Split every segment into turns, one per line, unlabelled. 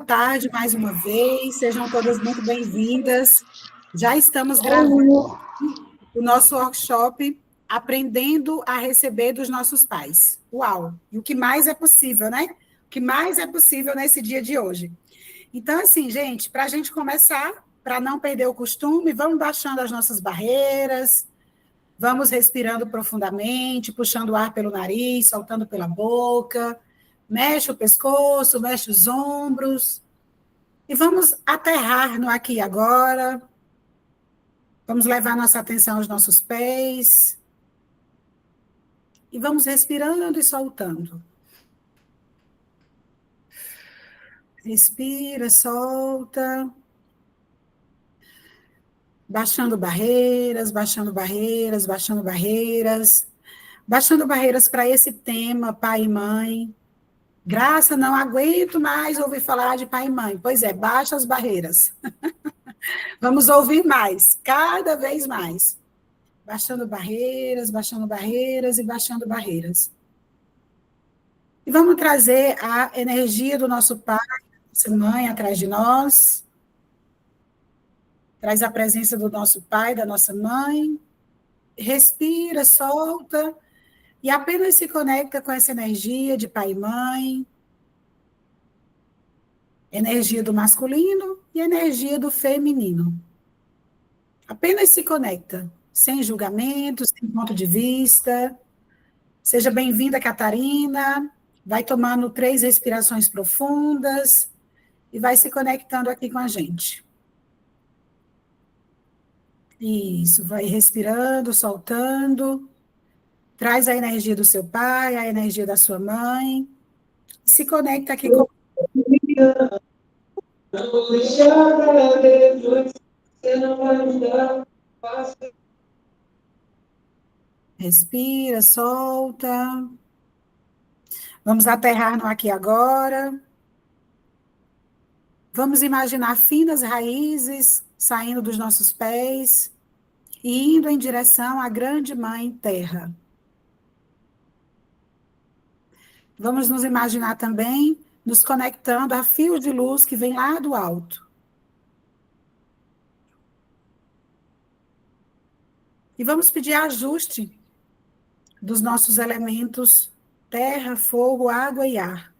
tarde mais uma vez, sejam todas muito bem-vindas. Já estamos gravando o nosso workshop Aprendendo a Receber dos Nossos Pais. Uau! E o que mais é possível, né? O que mais é possível nesse dia de hoje. Então, assim, gente, para a gente começar, para não perder o costume, vamos baixando as nossas barreiras, vamos respirando profundamente, puxando o ar pelo nariz, soltando pela boca, mexe o pescoço, mexe os ombros, e vamos aterrar no aqui e agora, vamos levar nossa atenção aos nossos pés, e vamos respirando e soltando. Respira, solta. Baixando barreiras, baixando barreiras, baixando barreiras. Baixando barreiras para esse tema, pai e mãe. Graça, não aguento mais ouvir falar de pai e mãe. Pois é, baixa as barreiras. Vamos ouvir mais, cada vez mais. Baixando barreiras e baixando barreiras. E vamos trazer a energia do nosso pai, nossa mãe atrás de nós. Traz a presença do nosso pai, da nossa mãe. Respira, solta. E apenas se conecta com essa energia de pai e mãe. Energia do masculino e energia do feminino. Apenas se conecta, sem julgamento, sem ponto de vista. Seja bem-vinda, Catarina. Vai tomando 3 respirações profundas e vai se conectando aqui com a gente. Isso, vai respirando, soltando. Traz a energia do seu pai, a energia da sua mãe. E se conecta aqui com... Respira, solta. Vamos aterrar no aqui e agora. Vamos imaginar finas raízes saindo dos nossos pés e indo em direção à grande mãe terra. Vamos nos imaginar também nos conectando a fios de luz que vem lá do alto. E vamos pedir ajuste dos nossos elementos terra, fogo, água e ar.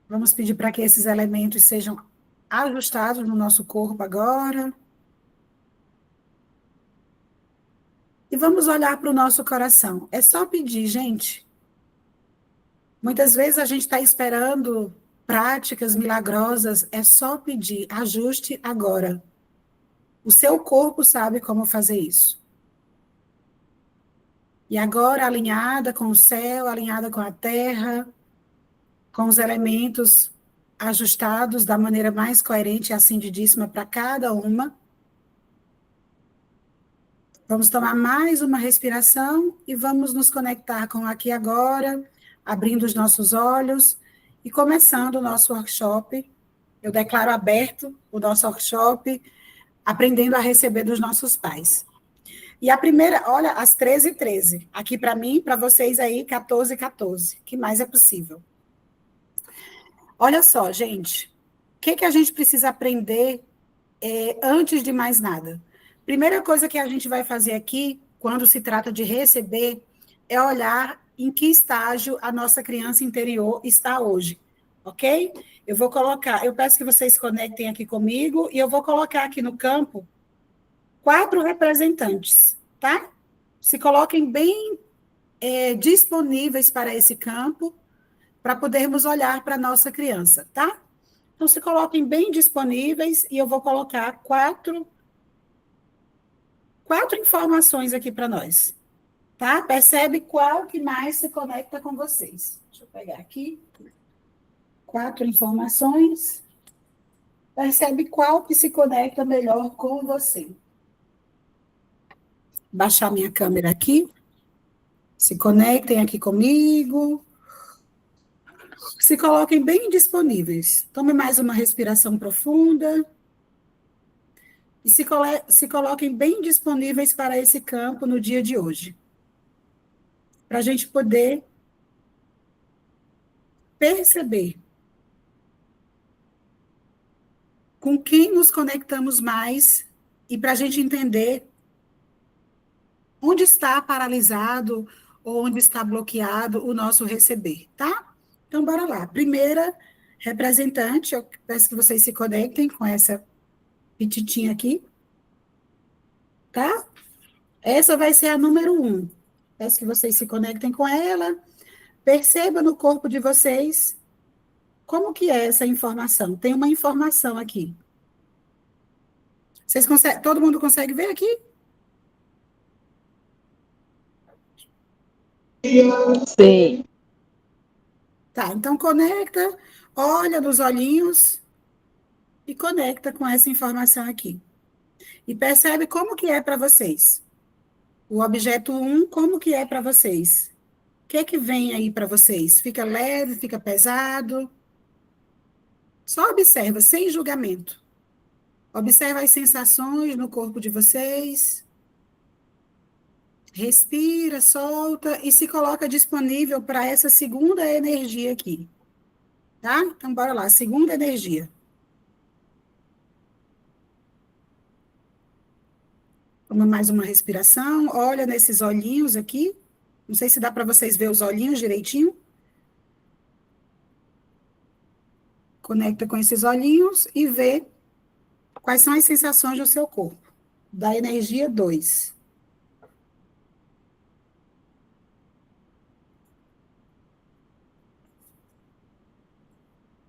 Vamos pedir para que esses elementos sejam ajustados no nosso corpo agora. E vamos olhar para o nosso coração. É só pedir, gente. Muitas vezes a gente está esperando práticas milagrosas. É só pedir, ajuste agora. O seu corpo sabe como fazer isso. E agora, alinhada com o céu, alinhada com a terra, com os elementos ajustados da maneira mais coerente e acendidíssima para cada uma. Vamos tomar mais uma respiração e vamos nos conectar com o aqui e agora, abrindo os nossos olhos e começando o nosso workshop. Eu declaro aberto o nosso workshop, aprendendo a receber dos nossos pais. E a primeira, olha, às 13h13. Aqui para mim, para vocês aí, 14h14. Que mais é possível? Olha só, gente. O que a gente precisa aprender antes de mais nada? Primeira coisa que a gente vai fazer aqui, quando se trata de receber, é olhar em que estágio a nossa criança interior está hoje, ok? Eu peço que vocês se conectem aqui comigo, e eu vou colocar aqui no campo 4 representantes, tá? Se coloquem bem disponíveis para esse campo, para podermos olhar para a nossa criança, tá? Então, se coloquem bem disponíveis, e eu vou colocar quatro informações aqui para nós, tá? Percebe qual que mais se conecta com vocês. Deixa eu pegar aqui. 4 informações. Percebe qual que se conecta melhor com você. Baixar minha câmera aqui. Se conectem aqui comigo. Se coloquem bem disponíveis. Tome mais uma respiração profunda. E se coloquem bem disponíveis para esse campo no dia de hoje. Para a gente poder perceber com quem nos conectamos mais e para a gente entender onde está paralisado ou onde está bloqueado o nosso receber, tá? Então, bora lá. Primeira representante, eu peço que vocês se conectem com essa pititinha aqui, tá? Essa vai ser a número 1. Peço que vocês se conectem com ela. Perceba no corpo de vocês como que é essa informação. Tem uma informação aqui. Vocês conseguem, todo mundo consegue ver aqui?
Sim.
Tá, então conecta, olha nos olhinhos e conecta com essa informação aqui. E percebe como que é para vocês. O objeto 1, como que é para vocês? O que é que vem aí para vocês? Fica leve, fica pesado? Só observa, sem julgamento. Observa as sensações no corpo de vocês. Respira, solta e se coloca disponível para essa segunda energia aqui. Tá? Então, bora lá. Segunda energia. Toma mais uma respiração. Olha nesses olhinhos aqui. Não sei se dá para vocês ver os olhinhos direitinho. Conecta com esses olhinhos e vê quais são as sensações do seu corpo. Da energia 2.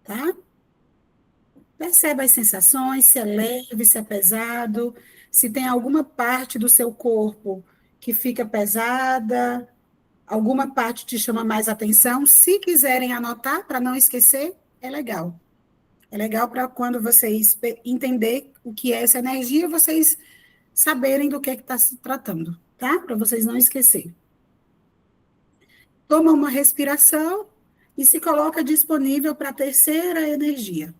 Tá? Perceba as sensações, se é leve, se é pesado, se tem alguma parte do seu corpo que fica pesada, alguma parte te chama mais atenção. Se quiserem anotar, para não esquecer, é legal. É legal para quando vocês entender o que é essa energia, vocês saberem do que está se tratando, tá? Para vocês não esquecerem. Toma uma respiração e se coloca disponível para a terceira energia.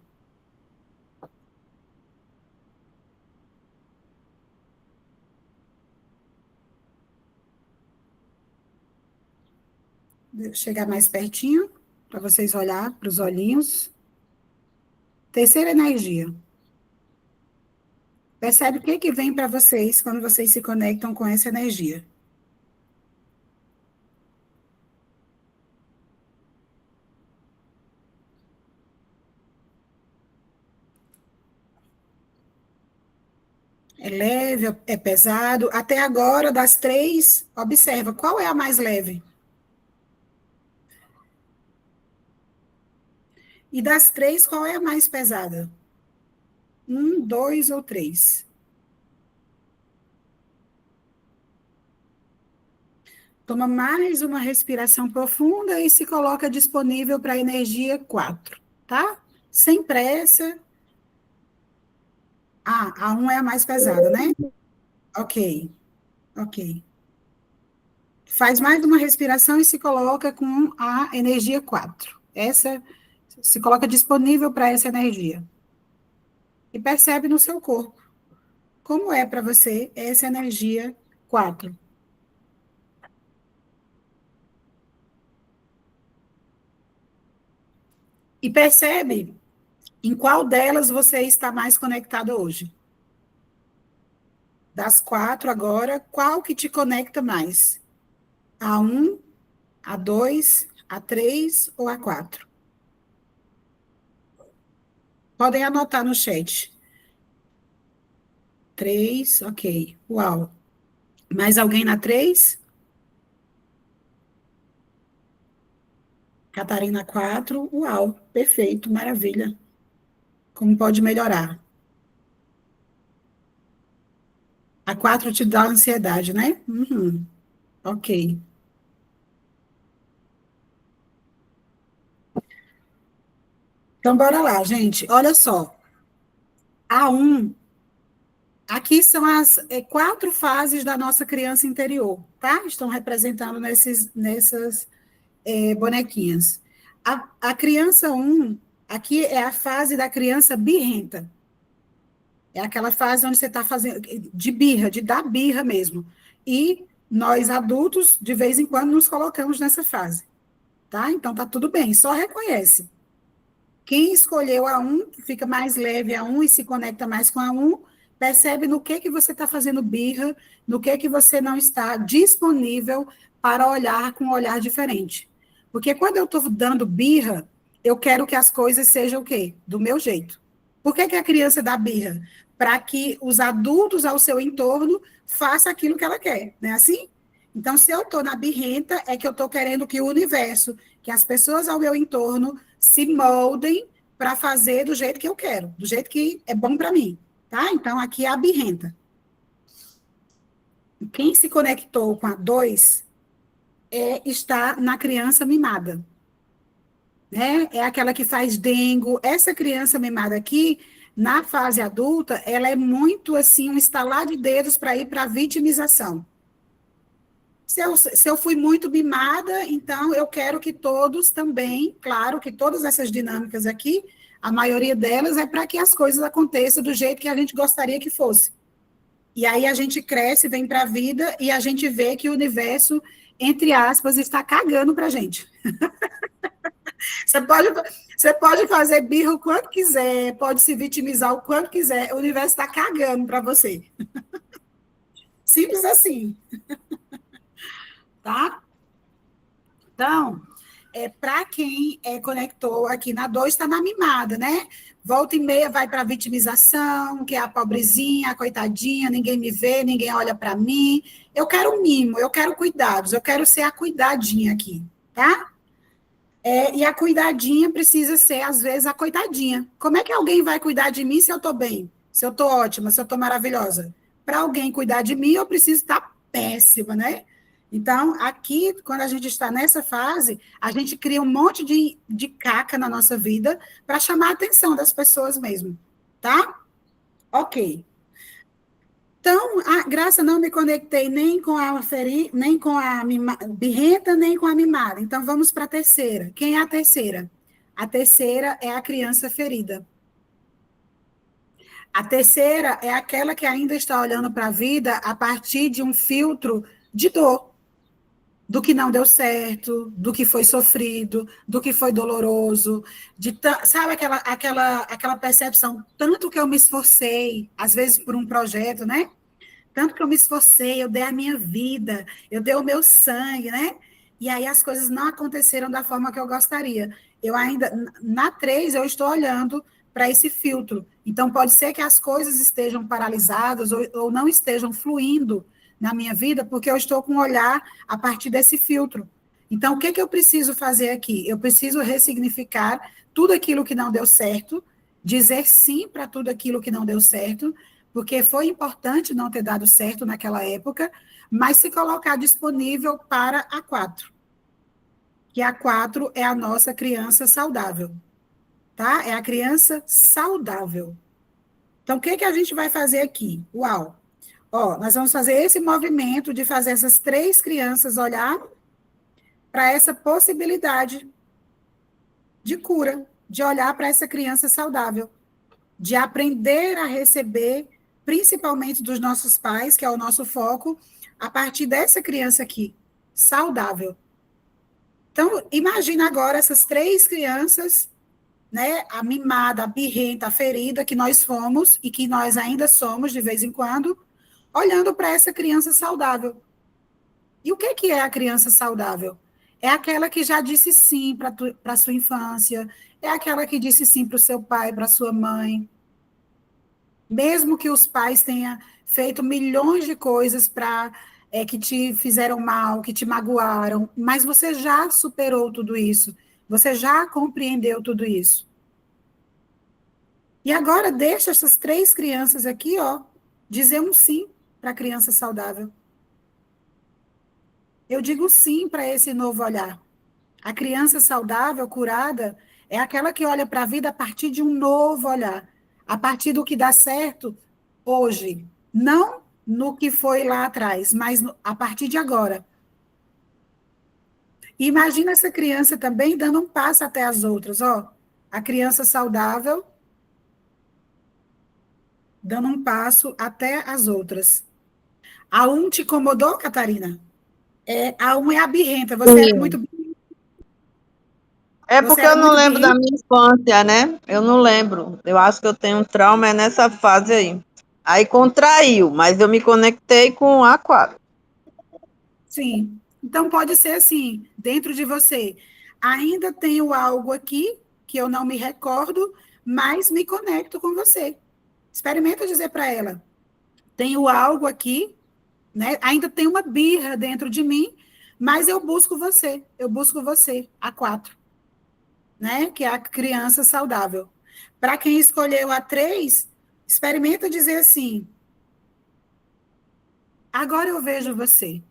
Chegar mais pertinho, para vocês olhar para os olhinhos. Terceira energia. Percebe o que vem para vocês quando vocês se conectam com essa energia. É leve, é pesado. Até agora, das 3, observa, qual é a mais leve? E das 3, qual é a mais pesada? 1, 2 ou 3? Toma mais uma respiração profunda e se coloca disponível para a energia 4, tá? Sem pressa. Ah, a 1 é a mais pesada, né? Ok, ok. Faz mais uma respiração e se coloca com a energia 4. Essa se coloca disponível para essa energia. E percebe no seu corpo como é para você essa energia 4. E percebe em qual delas você está mais conectado hoje. Das 4 agora, qual que te conecta mais? A 1, a 2, a 3 ou a 4? Podem anotar no chat. 3, ok. Uau. Mais alguém na 3? Catarina 4. Uau, perfeito, maravilha. Como pode melhorar? A 4 te dá ansiedade, né? Uhum, ok. Então, bora lá, gente. Olha só. A 1, aqui são as 4 fases da nossa criança interior, tá? Estão representando nessas bonequinhas. A criança 1, aqui é a fase da criança birrenta. É aquela fase onde você está fazendo de birra, de dar birra mesmo. E nós, adultos, de vez em quando, nos colocamos nessa fase. Tá? Então, tá tudo bem, só reconhece. Quem escolheu a um, que fica mais leve a um e se conecta mais com a um, percebe no que você está fazendo birra, no que você não está disponível para olhar com um olhar diferente. Porque quando eu estou dando birra, eu quero que as coisas sejam o quê? Do meu jeito. Por que a criança dá birra? Para que os adultos ao seu entorno façam aquilo que ela quer, não é assim? Então, se eu estou na birrenta, é que eu estou querendo que o universo, que as pessoas ao meu entorno se moldem para fazer do jeito que eu quero, do jeito que é bom para mim, tá? Então, aqui é a birrenta. Quem se conectou com a 2 está na criança mimada, né? É aquela que faz dengo. Essa criança mimada aqui, na fase adulta, ela é muito assim, um estalar de dedos para ir para a vitimização. Se eu fui muito mimada, então eu quero que todos também, claro que todas essas dinâmicas aqui, a maioria delas é para que as coisas aconteçam do jeito que a gente gostaria que fosse. E aí a gente cresce, vem para a vida e a gente vê que o universo, entre aspas, está cagando para a gente. Você pode, você pode fazer birra o quanto quiser, pode se vitimizar o quanto quiser, o universo está cagando para você. Simples assim, tá? Então, para quem conectou aqui na 2, está na mimada, né? Volta e meia vai para a vitimização, que é a pobrezinha, a coitadinha, ninguém me vê, ninguém olha para mim. Eu quero mimo, eu quero cuidados, eu quero ser a cuidadinha aqui, tá? E a cuidadinha precisa ser, às vezes, a coitadinha. Como é que alguém vai cuidar de mim se eu estou bem? Se eu estou ótima, se eu estou maravilhosa? Para alguém cuidar de mim, eu preciso estar péssima, né? Então, aqui, quando a gente está nessa fase, a gente cria um monte de caca na nossa vida para chamar a atenção das pessoas mesmo, tá? Ok. Então, a Graça, não me conectei nem com a nem com a birrenta, nem com a mimada. Então, vamos para a terceira. Quem é a terceira? A terceira é a criança ferida. A terceira é aquela que ainda está olhando para a vida a partir de um filtro de dor, do que não deu certo, do que foi sofrido, do que foi doloroso, sabe aquela percepção, tanto que eu me esforcei, às vezes por um projeto, né? Tanto que eu me esforcei, eu dei a minha vida, eu dei o meu sangue, né? E aí as coisas não aconteceram da forma que eu gostaria. Eu ainda, na 3, eu estou olhando para esse filtro. Então, pode ser que as coisas estejam paralisadas ou não estejam fluindo na minha vida, porque eu estou com um olhar a partir desse filtro. Então, o que, que eu preciso fazer aqui? Eu preciso ressignificar tudo aquilo que não deu certo, dizer sim para tudo aquilo que não deu certo, porque foi importante não ter dado certo naquela época, mas se colocar disponível para a 4, que a 4 é a nossa criança saudável, tá? É a criança saudável. Então, o que, que a gente vai fazer aqui? Uau! Ó, nós vamos fazer esse movimento de fazer essas 3 crianças olhar para essa possibilidade de cura, de olhar para essa criança saudável, de aprender a receber, principalmente dos nossos pais, que é o nosso foco, a partir dessa criança aqui, saudável. Então, imagina agora essas 3 crianças, né, a mimada, a birrenta, a ferida que nós fomos e que nós ainda somos de vez em quando, olhando para essa criança saudável. E o que é a criança saudável? É aquela que já disse sim para a sua infância, é aquela que disse sim para o seu pai, para a sua mãe, mesmo que os pais tenham feito milhões de coisas para que te fizeram mal, que te magoaram, mas você já superou tudo isso, você já compreendeu tudo isso. E agora deixa essas 3 crianças aqui, ó, dizer um sim para a criança saudável. Eu digo sim para esse novo olhar. A criança saudável, curada, é aquela que olha para a vida a partir de um novo olhar, a partir do que dá certo hoje, não no que foi lá atrás, mas a partir de agora. E imagina essa criança também dando um passo até as outras, ó. A criança saudável dando um passo até as outras. A um te incomodou, Catarina? A um é a birrenta, você é muito.
É
Você
porque
era
eu não
muito
lembro da
birrento?
minha infância, né? Eu não lembro. Eu acho que eu tenho um trauma nessa fase aí. Aí contraiu, mas eu me conectei com a aquário.
Sim. Então pode ser assim, dentro de você. Ainda tenho algo aqui que eu não me recordo, mas me conecto com você. Experimenta dizer para ela: tenho algo aqui, né? Ainda tem uma birra dentro de mim, mas eu busco você. Eu busco você, a quatro, né? Que é a criança saudável. Para quem escolheu a três, experimenta dizer assim: agora eu vejo você.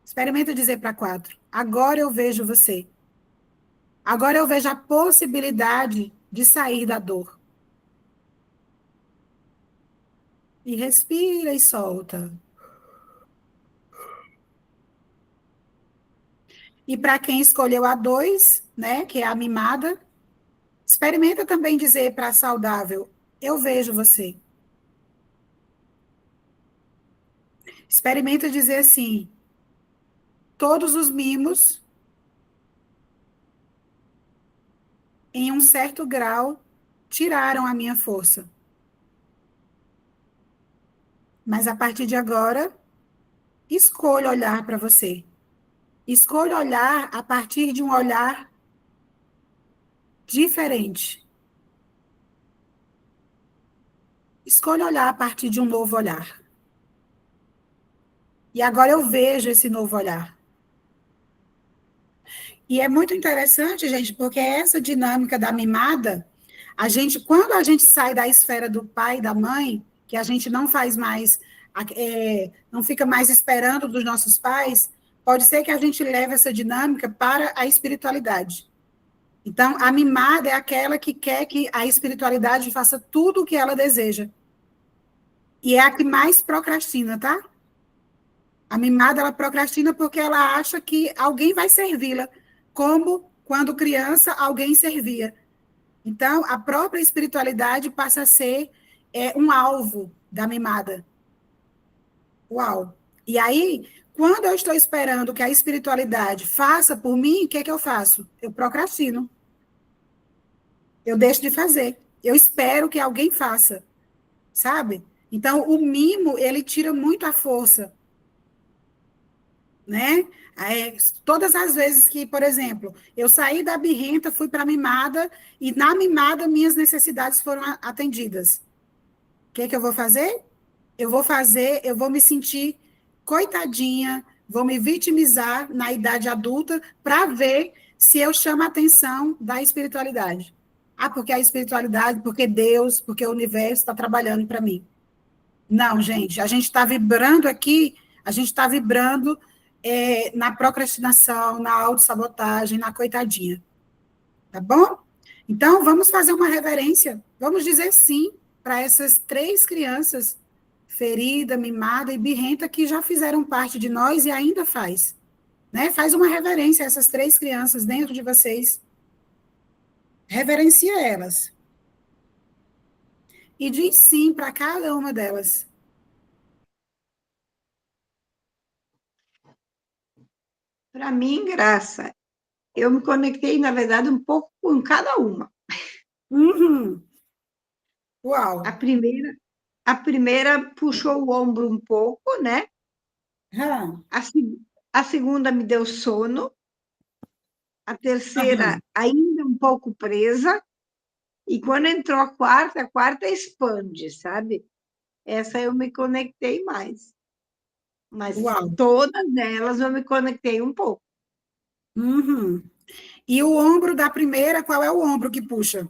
Experimenta dizer para quatro: agora eu vejo você. Agora eu vejo a possibilidade de sair da dor. E respira e solta. E para quem escolheu a dois, né, que é a mimada, experimenta também dizer para a saudável: eu vejo você. Experimenta dizer assim: todos os mimos, em um certo grau, tiraram a minha força. Mas a partir de agora, escolha olhar para você. Escolha olhar a partir de um olhar diferente. Escolha olhar a partir de um novo olhar. E agora eu vejo esse novo olhar. E é muito interessante, gente, porque essa dinâmica da mimada, quando a gente sai da esfera do pai e da mãe, que a gente não faz mais, não fica mais esperando dos nossos pais, pode ser que a gente leve essa dinâmica para a espiritualidade. Então, a mimada é aquela que quer que a espiritualidade faça tudo o que ela deseja. E é a que mais procrastina, tá? A mimada, ela procrastina porque ela acha que alguém vai servi-la, como quando criança alguém servia. Então, a própria espiritualidade passa a ser um alvo da mimada. Uau! E aí, quando eu estou esperando que a espiritualidade faça por mim, o que é que eu faço? Eu procrastino. Eu deixo de fazer. Eu espero que alguém faça, sabe? Então, o mimo, ele tira muito a força, né? É, todas as vezes que, por exemplo, eu saí da birrenta, fui para a mimada, e na mimada minhas necessidades foram atendidas. O que é que eu vou fazer? Eu vou me sentir coitadinha, vou me vitimizar na idade adulta para ver se eu chamo a atenção da espiritualidade. Ah, porque a espiritualidade, porque Deus, porque o universo está trabalhando para mim. Não, gente, a gente está vibrando aqui, a gente está vibrando na procrastinação, na autossabotagem, na coitadinha, tá bom? Então, vamos fazer uma reverência, vamos dizer sim para essas três crianças, ferida, mimada e birrenta, que já fizeram parte de nós e ainda faz, né? Faz uma reverência a essas três crianças dentro de vocês, reverencia elas e diz sim para cada uma delas.
Para mim, Graça, eu me conectei, na verdade, um pouco com cada uma.
Uhum.
A
Uau!
primeira, a primeira puxou o ombro um pouco, né?
Aham.
A, a segunda me deu sono, a terceira
Aham.
ainda um pouco presa, e quando entrou a quarta expande, sabe? Essa eu me conectei mais, mas
Uau!
todas elas eu me conectei um pouco.
Uhum. E o ombro da primeira, qual é o ombro que puxa?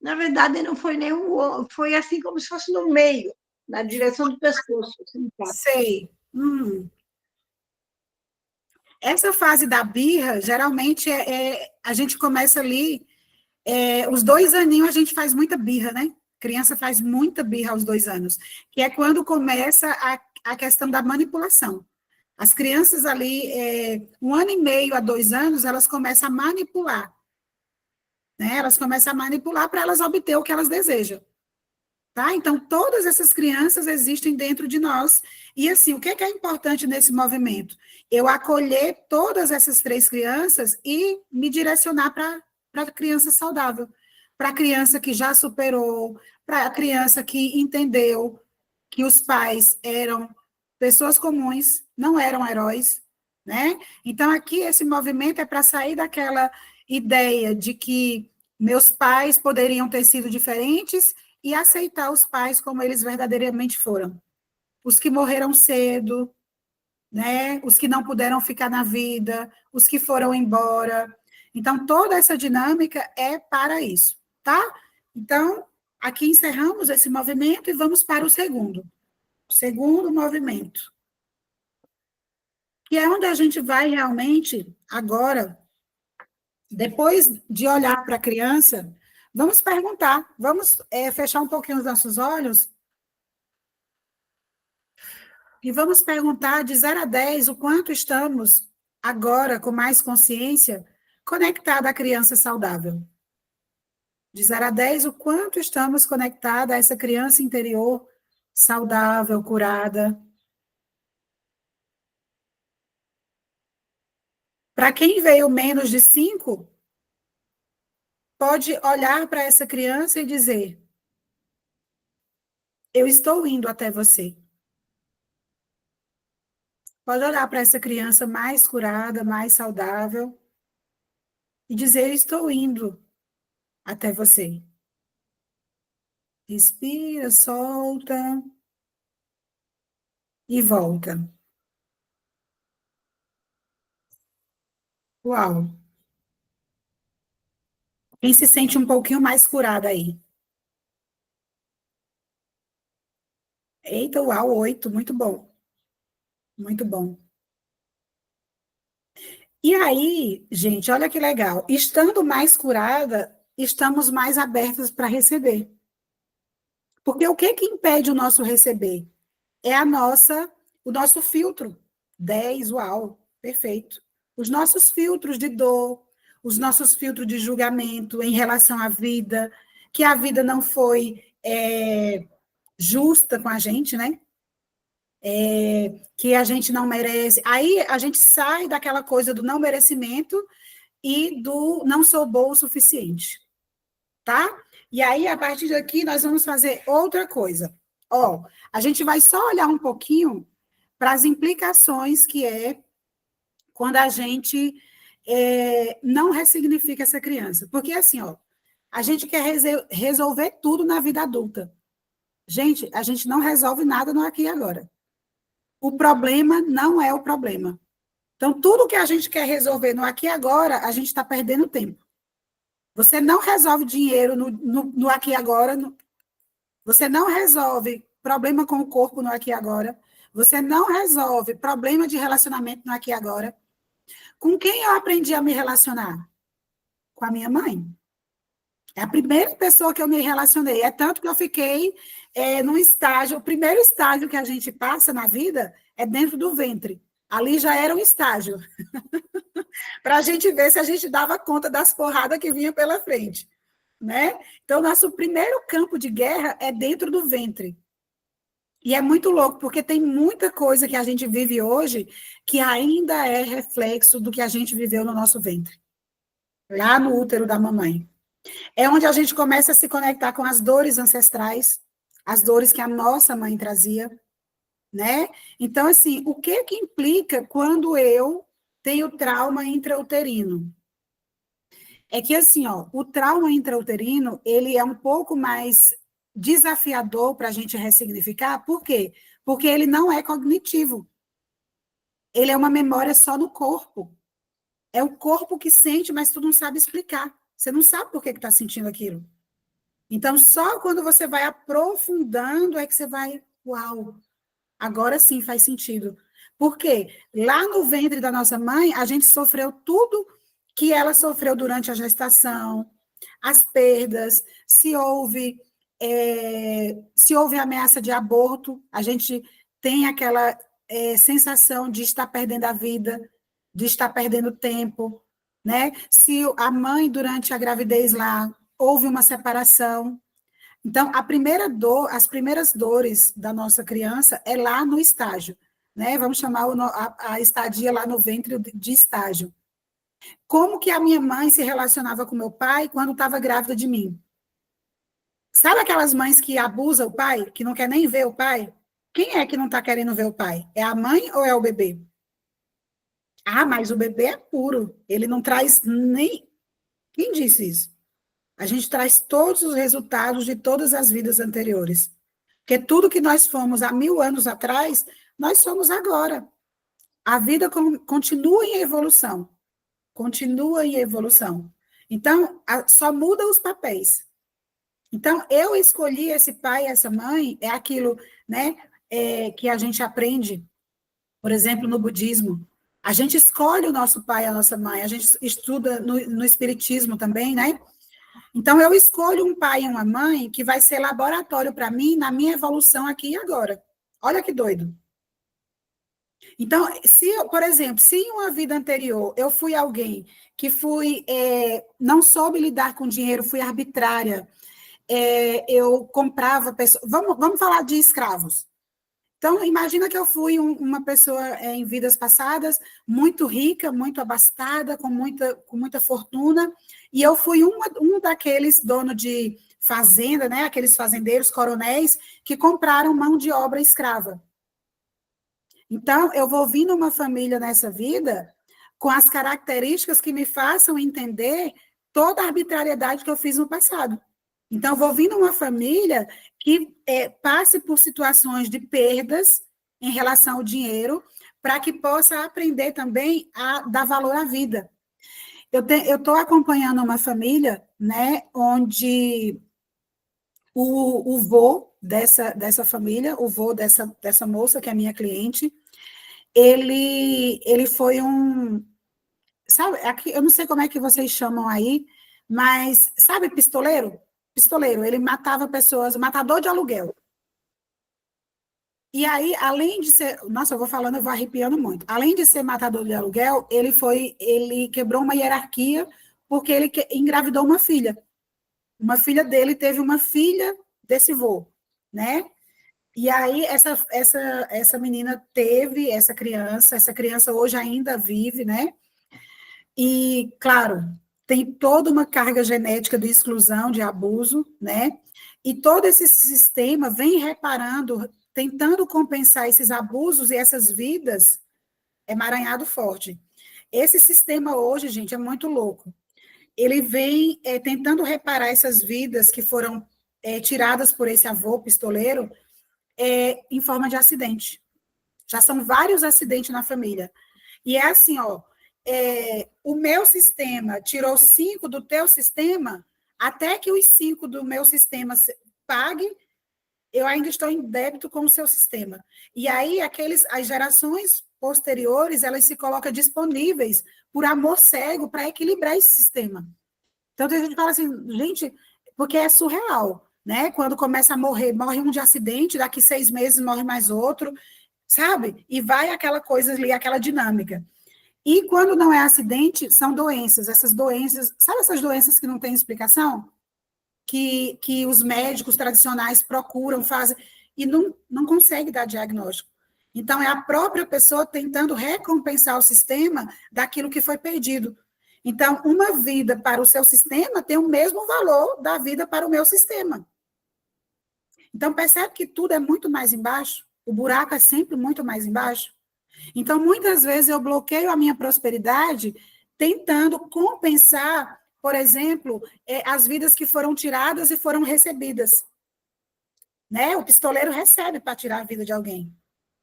Na verdade, não foi nenhum, foi assim como se fosse no meio, na direção do pescoço, assim, tá?
Sei. Essa fase da birra, geralmente, a gente começa ali, os 2 aninhos a gente faz muita birra, né? Criança faz muita birra aos 2 anos, que é quando começa a questão da manipulação. As crianças ali, 1 ano e meio a 2 anos, elas começam a manipular, né? Elas começam a manipular para elas obter o que elas desejam. Tá? Então, todas essas crianças existem dentro de nós. E, assim, o que é importante nesse movimento? Eu acolher todas essas 3 crianças e me direcionar para a criança saudável, para a criança que já superou, para a criança que entendeu que os pais eram pessoas comuns, não eram heróis, né? Então, aqui, esse movimento é para sair daquela ideia de que meus pais poderiam ter sido diferentes e aceitar os pais como eles verdadeiramente foram. Os que morreram cedo, né? Os que não puderam ficar na vida, os que foram embora. Então, toda essa dinâmica é para isso, tá? Então, aqui encerramos esse movimento e vamos para o segundo. O segundo movimento. Que é onde a gente vai realmente, agora, depois de olhar para a criança, vamos perguntar, vamos fechar um pouquinho os nossos olhos e vamos perguntar de 0 a 10 o quanto estamos agora, com mais consciência, conectados à criança saudável. De 0 a 10, o quanto estamos conectados a essa criança interior saudável, curada. Para quem veio menos de 5, pode olhar para essa criança e dizer: eu estou indo até você. Pode olhar para essa criança mais curada, mais saudável e dizer: estou indo até você. Respira, solta e volta. Uau! Quem se sente um pouquinho mais curada aí? Eita, uau, 8, muito bom. Muito bom. E aí, gente, olha que legal. Estando mais curada, estamos mais abertas para receber. Porque o que impede o nosso receber? É o nosso filtro. 10, uau, perfeito. Os nossos filtros de dor, os nossos filtros de julgamento em relação à vida, que a vida não foi justa com a gente, né? Que a gente não merece. Aí a gente sai daquela coisa do não merecimento e do não sou boa o suficiente, tá? E aí, a partir daqui, nós vamos fazer outra coisa. Ó, a gente vai só olhar um pouquinho para as implicações que é quando a gente não ressignifica essa criança. Porque, assim, ó, a gente quer resolver tudo na vida adulta. Gente, a gente não resolve nada no aqui e agora. O problema não é o problema. Então, tudo que a gente quer resolver no aqui e agora, a gente está perdendo tempo. Você não resolve dinheiro no aqui e agora, você não resolve problema com o corpo no aqui e agora, você não resolve problema de relacionamento no aqui e agora. Com quem eu aprendi a me relacionar? Com a minha mãe. É a primeira pessoa que eu me relacionei. É tanto que eu fiquei num estágio, o primeiro estágio que a gente passa na vida é dentro do ventre. Ali já era um estágio. Para a gente ver se a gente dava conta das porradas que vinham pela frente. Né? Então, nosso primeiro campo de guerra é dentro do ventre. E é muito louco, porque tem muita coisa que a gente vive hoje que ainda é reflexo do que a gente viveu no nosso ventre, lá no útero da mamãe. É onde a gente começa a se conectar com as dores ancestrais, as dores que a nossa mãe trazia, né? Então, assim, o que implica quando eu tenho trauma intrauterino? É que, assim, ó, o trauma intrauterino, ele é um pouco mais desafiador para a gente ressignificar. Por quê? Porque ele não é cognitivo. Ele é uma memória só no corpo. É o corpo que sente, mas tu não sabe explicar. Você não sabe por que está sentindo aquilo. Então, só quando você vai aprofundando é que você vai, uau, agora sim faz sentido. Por quê? Lá no ventre da nossa mãe, a gente sofreu tudo que ela sofreu durante a gestação, as perdas, se houve ameaça de aborto, a gente tem aquela sensação de estar perdendo a vida, de estar perdendo tempo, né? Se a mãe, durante a gravidez lá, houve uma separação, Então, a primeira dor, as primeiras dores da nossa criança é lá no estágio, né? Vamos chamar a estadia lá no ventre de estágio. Como que a minha mãe se relacionava com meu pai quando estava grávida de mim? Sabe aquelas mães que abusam o pai, que não quer nem ver o pai? Quem é que não está querendo ver o pai? É a mãe ou é o bebê? Ah, mas o bebê é puro, ele não traz nem... Quem disse isso? A gente traz todos os resultados de todas as vidas anteriores. Porque tudo que nós fomos há 1000 anos atrás, nós somos agora. A vida continua em evolução. Continua em evolução. Então, só muda os papéis. Então, eu escolhi esse pai, essa mãe, é aquilo, né, que a gente aprende, por exemplo, no budismo. A gente escolhe o nosso pai, a nossa mãe. A gente estuda no espiritismo também, né? Então, eu escolho um pai e uma mãe que vai ser laboratório para mim na minha evolução aqui e agora. Olha que doido. Então, por exemplo, se em uma vida anterior eu fui alguém que não soube lidar com dinheiro, fui arbitrária, eu comprava pessoas... Vamos falar de escravos. Então, imagina que eu fui uma pessoa em vidas passadas, muito rica, muito abastada, com muita fortuna, e eu fui um daqueles donos de fazenda, né, aqueles fazendeiros, coronéis, que compraram mão de obra escrava. Então, eu vou vir numa família nessa vida com as características que me façam entender toda a arbitrariedade que eu fiz no passado. Então, eu vou vir numa família que passe por situações de perdas em relação ao dinheiro, para que possa aprender também a dar valor à vida. Eu estou acompanhando uma família, né, onde o vô dessa família, o vô dessa moça, que é minha cliente, ele foi sabe, aqui, eu não sei como é que vocês chamam aí, mas sabe pistoleiro? Pistoleiro, ele matava pessoas, matador de aluguel. E aí, além de ser, nossa, eu vou falando, eu vou arrepiando muito. Além de ser matador de aluguel, ele quebrou uma hierarquia porque ele engravidou uma filha. Uma filha dele teve uma filha desse vô, né? E aí, essa menina teve essa criança hoje ainda vive, né? E, claro, tem toda uma carga genética de exclusão, de abuso, né? E todo esse sistema vem reparando, tentando compensar esses abusos e essas vidas emaranhado forte. Esse sistema hoje, gente, é muito louco. Ele vem tentando reparar essas vidas que foram tiradas por esse avô pistoleiro em forma de acidente. Já são vários acidentes na família. E é assim, ó, o meu sistema tirou 5 do teu sistema, até que os 5 do meu sistema pague, eu ainda estou em débito com o seu sistema. E aí, as gerações posteriores, elas se colocam disponíveis por amor cego para equilibrar esse sistema. Então, a gente fala assim, gente, porque é surreal, né? Quando começa a morre um de acidente, daqui 6 meses morre mais outro, sabe? E vai aquela coisa ali, aquela dinâmica. E quando não é acidente, são doenças. Essas doenças, sabe essas doenças que não têm explicação? Que os médicos tradicionais procuram, fazem, e não consegue dar diagnóstico. Então, é a própria pessoa tentando recompensar o sistema daquilo que foi perdido. Então, uma vida para o seu sistema tem o mesmo valor da vida para o meu sistema. Então, percebe que tudo é muito mais embaixo? O buraco é sempre muito mais embaixo? Então, muitas vezes eu bloqueio a minha prosperidade tentando compensar, por exemplo, as vidas que foram tiradas e foram recebidas. Né? O pistoleiro recebe para tirar a vida de alguém.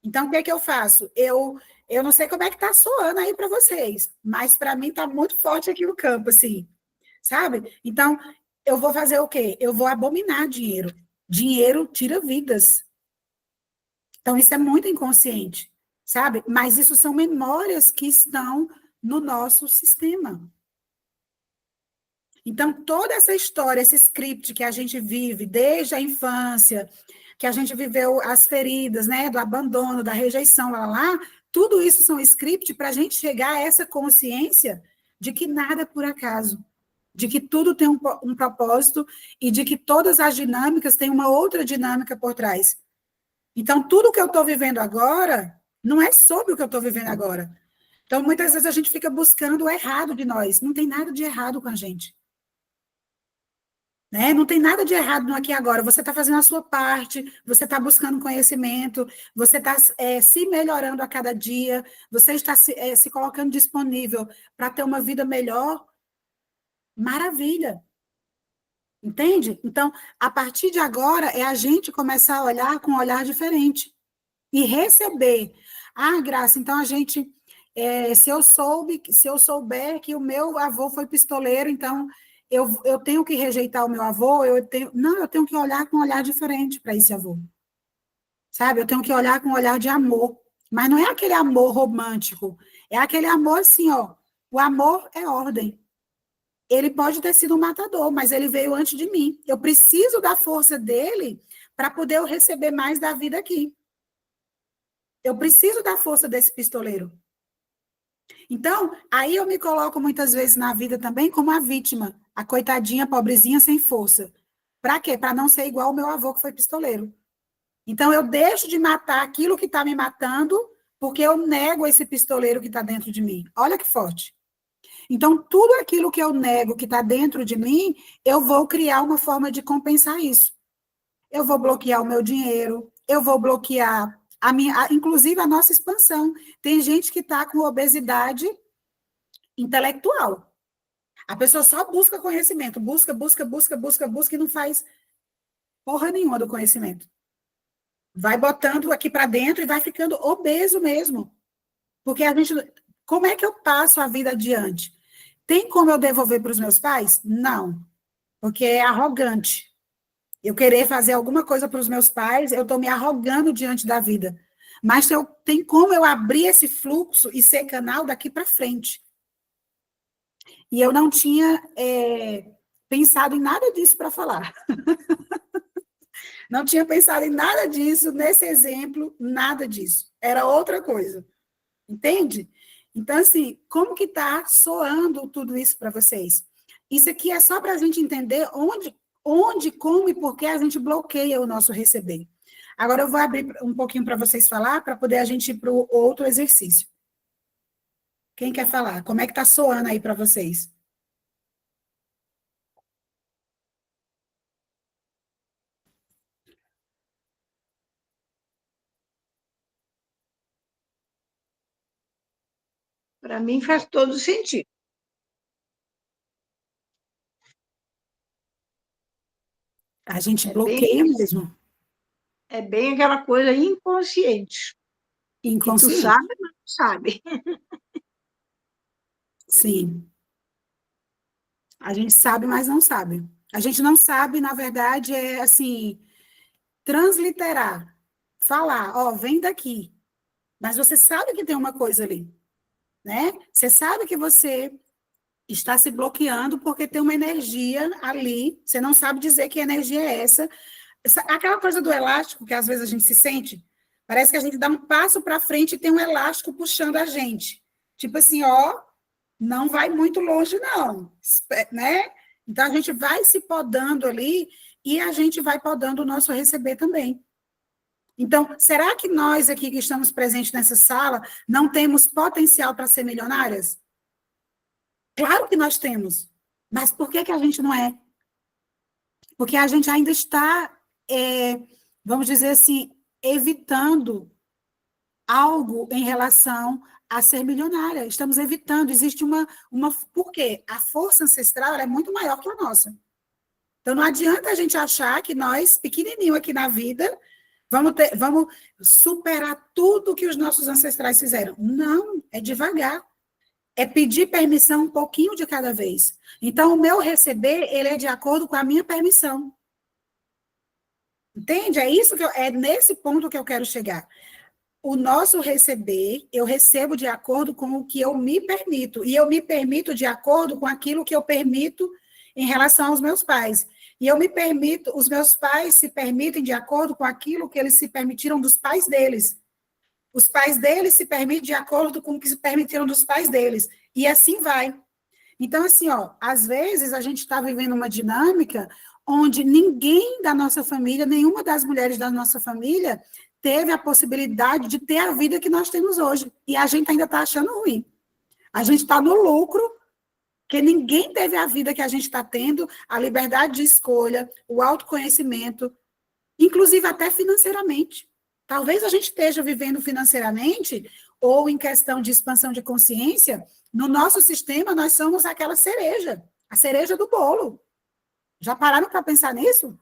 Então, o que é que eu faço? Eu não sei como é que está soando aí para vocês, mas para mim está muito forte aqui o campo, assim, sabe? Então, eu vou fazer o quê? Eu vou abominar dinheiro. Dinheiro tira vidas. Então, isso é muito inconsciente, sabe? Mas isso são memórias que estão no nosso sistema. Então, toda essa história, esse script que a gente vive desde a infância, que a gente viveu as feridas, né, do abandono, da rejeição, lá, tudo isso são script para a gente chegar a essa consciência de que nada é por acaso, de que tudo tem um propósito e de que todas as dinâmicas têm uma outra dinâmica por trás. Então, tudo que eu estou vivendo agora não é sobre o que eu estou vivendo agora. Então, muitas vezes a gente fica buscando o errado de nós. Não tem nada de errado com a gente. Né? Não tem nada de errado no aqui e agora. Você está fazendo a sua parte, você está buscando conhecimento, você está se melhorando a cada dia, você está se colocando disponível para ter uma vida melhor. Maravilha. Entende? Então, a partir de agora, é a gente começar a olhar com um olhar diferente e receber. Ah, Graça, então a gente, se eu souber que o meu avô foi pistoleiro, então eu tenho que rejeitar o meu avô, não, eu tenho que olhar com um olhar diferente para esse avô. Sabe? Eu tenho que olhar com um olhar de amor. Mas não é aquele amor romântico, é aquele amor assim, ó. O amor é ordem. Ele pode ter sido um matador, mas ele veio antes de mim. Eu preciso da força dele para poder eu receber mais da vida aqui. Eu preciso da força desse pistoleiro. Então, aí eu me coloco muitas vezes na vida também como a vítima, a coitadinha, pobrezinha, sem força. Para quê? Para não ser igual ao meu avô, que foi pistoleiro. Então, eu deixo de matar aquilo que está me matando, porque eu nego esse pistoleiro que está dentro de mim. Olha que forte. Então, tudo aquilo que eu nego que está dentro de mim, eu vou criar uma forma de compensar isso. Eu vou bloquear o meu dinheiro, eu vou bloquear inclusive a nossa expansão. Tem gente que está com obesidade intelectual. A pessoa só busca conhecimento, busca e não faz porra nenhuma do conhecimento. Vai botando aqui para dentro e vai ficando obeso mesmo. Porque a gente... Como é que eu passo a vida adiante? Tem como eu devolver para os meus pais? Não. Porque é arrogante. Eu querer fazer alguma coisa para os meus pais, eu estou me arrogando diante da vida. Mas tem como eu abrir esse fluxo e ser canal daqui para frente. E eu não tinha pensado em nada disso para falar. Não tinha pensado em nada disso, nesse exemplo, nada disso. Era outra coisa. Entende? Então, assim, como que está soando tudo isso para vocês? Isso aqui é só para a gente entender onde, como e por que a gente bloqueia o nosso receber. Agora eu vou abrir um pouquinho para vocês falar, para poder a gente ir para o outro exercício. Quem quer falar? Como é que está soando aí para vocês?
Para mim faz todo sentido.
A gente bloqueia mesmo.
É bem aquela coisa inconsciente.
Inconsciente.
Que tu sabe, mas não sabe.
Sim. A gente sabe, mas não sabe. A gente não sabe, na verdade, é assim, transliterar. Falar, ó, vem daqui. Mas você sabe que tem uma coisa ali, né? Você sabe que você está se bloqueando porque tem uma energia ali, você não sabe dizer que energia é essa. Aquela coisa do elástico, que às vezes a gente se sente, parece que a gente dá um passo para frente e tem um elástico puxando a gente. Tipo assim, ó, não vai muito longe, não, né? Então, a gente vai se podando ali e a gente vai podando o nosso receber também. Então, será que nós aqui que estamos presentes nessa sala não temos potencial para ser milionárias? Claro que nós temos. Mas por que a gente não é? Porque a gente ainda está, vamos dizer assim, evitando algo em relação a ser milionária. Estamos evitando. Existe uma... Por quê? A força ancestral é muito maior que a nossa. Então, não adianta a gente achar que nós, pequenininho aqui na vida, vamos superar tudo que os nossos ancestrais fizeram. Não, é devagar. É pedir permissão um pouquinho de cada vez. Então, o meu receber, ele é de acordo com a minha permissão. Entende? É nesse ponto que eu quero chegar. O nosso receber, eu recebo de acordo com o que eu me permito. E eu me permito de acordo com aquilo que eu permito em relação aos meus pais. E eu me permito, os meus pais se permitem de acordo com aquilo que eles se permitiram dos pais deles. Os pais deles se permitem de acordo com o que se permitiram dos pais deles. E assim vai. Então, assim, ó, às vezes a gente está vivendo uma dinâmica onde ninguém da nossa família, nenhuma das mulheres da nossa família, teve a possibilidade de ter a vida que nós temos hoje. E a gente ainda está achando ruim. A gente está no lucro, que ninguém teve a vida que a gente está tendo, a liberdade de escolha, o autoconhecimento, inclusive até financeiramente. Talvez a gente esteja vivendo financeiramente, ou em questão de expansão de consciência, no nosso sistema nós somos aquela cereja, a cereja do bolo. Já pararam para pensar nisso?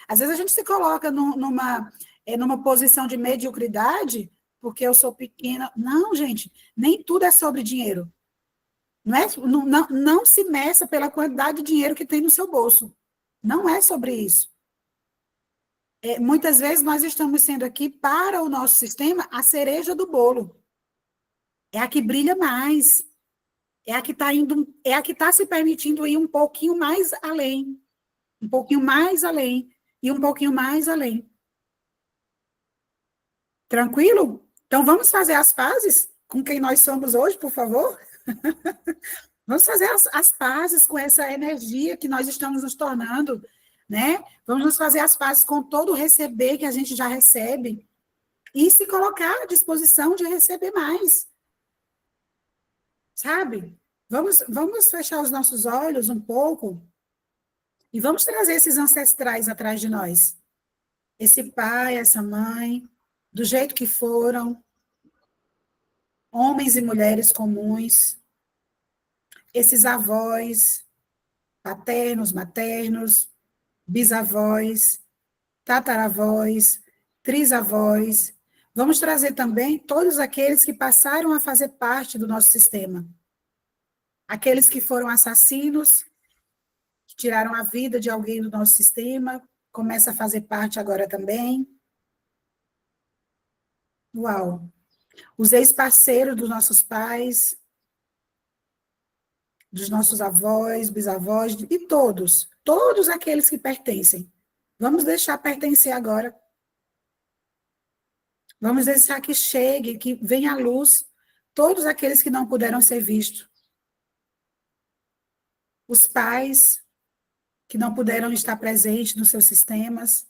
Às vezes a gente se coloca numa posição de mediocridade, porque eu sou pequena. Não, gente, nem tudo é sobre dinheiro. Não se meça pela quantidade de dinheiro que tem no seu bolso. Não é sobre isso. Muitas vezes nós estamos sendo aqui, para o nosso sistema, a cereja do bolo. É a que brilha mais. É a que está indo, é a que está se permitindo ir um pouquinho mais além. Um pouquinho mais além. E um pouquinho mais além. Tranquilo? Então vamos fazer as pazes com quem nós somos hoje, por favor? Vamos fazer as pazes com essa energia que nós estamos nos tornando, né? Vamos nos fazer as pazes com todo o receber que a gente já recebe e se colocar à disposição de receber mais, sabe? Vamos fechar os nossos olhos um pouco e vamos trazer esses ancestrais atrás de nós. Esse pai, essa mãe, do jeito que foram, homens e mulheres comuns, esses avós, paternos, maternos, bisavós, tataravós, trisavós. Vamos trazer também todos aqueles que passaram a fazer parte do nosso sistema. Aqueles que foram assassinos, que tiraram a vida de alguém do nosso sistema, começa a fazer parte agora também. Uau! Os ex-parceiros dos nossos pais, dos nossos avós, bisavós, e todos aqueles que pertencem. Vamos deixar pertencer agora. Vamos deixar que chegue, que venha à luz todos aqueles que não puderam ser vistos. Os pais que não puderam estar presentes nos seus sistemas,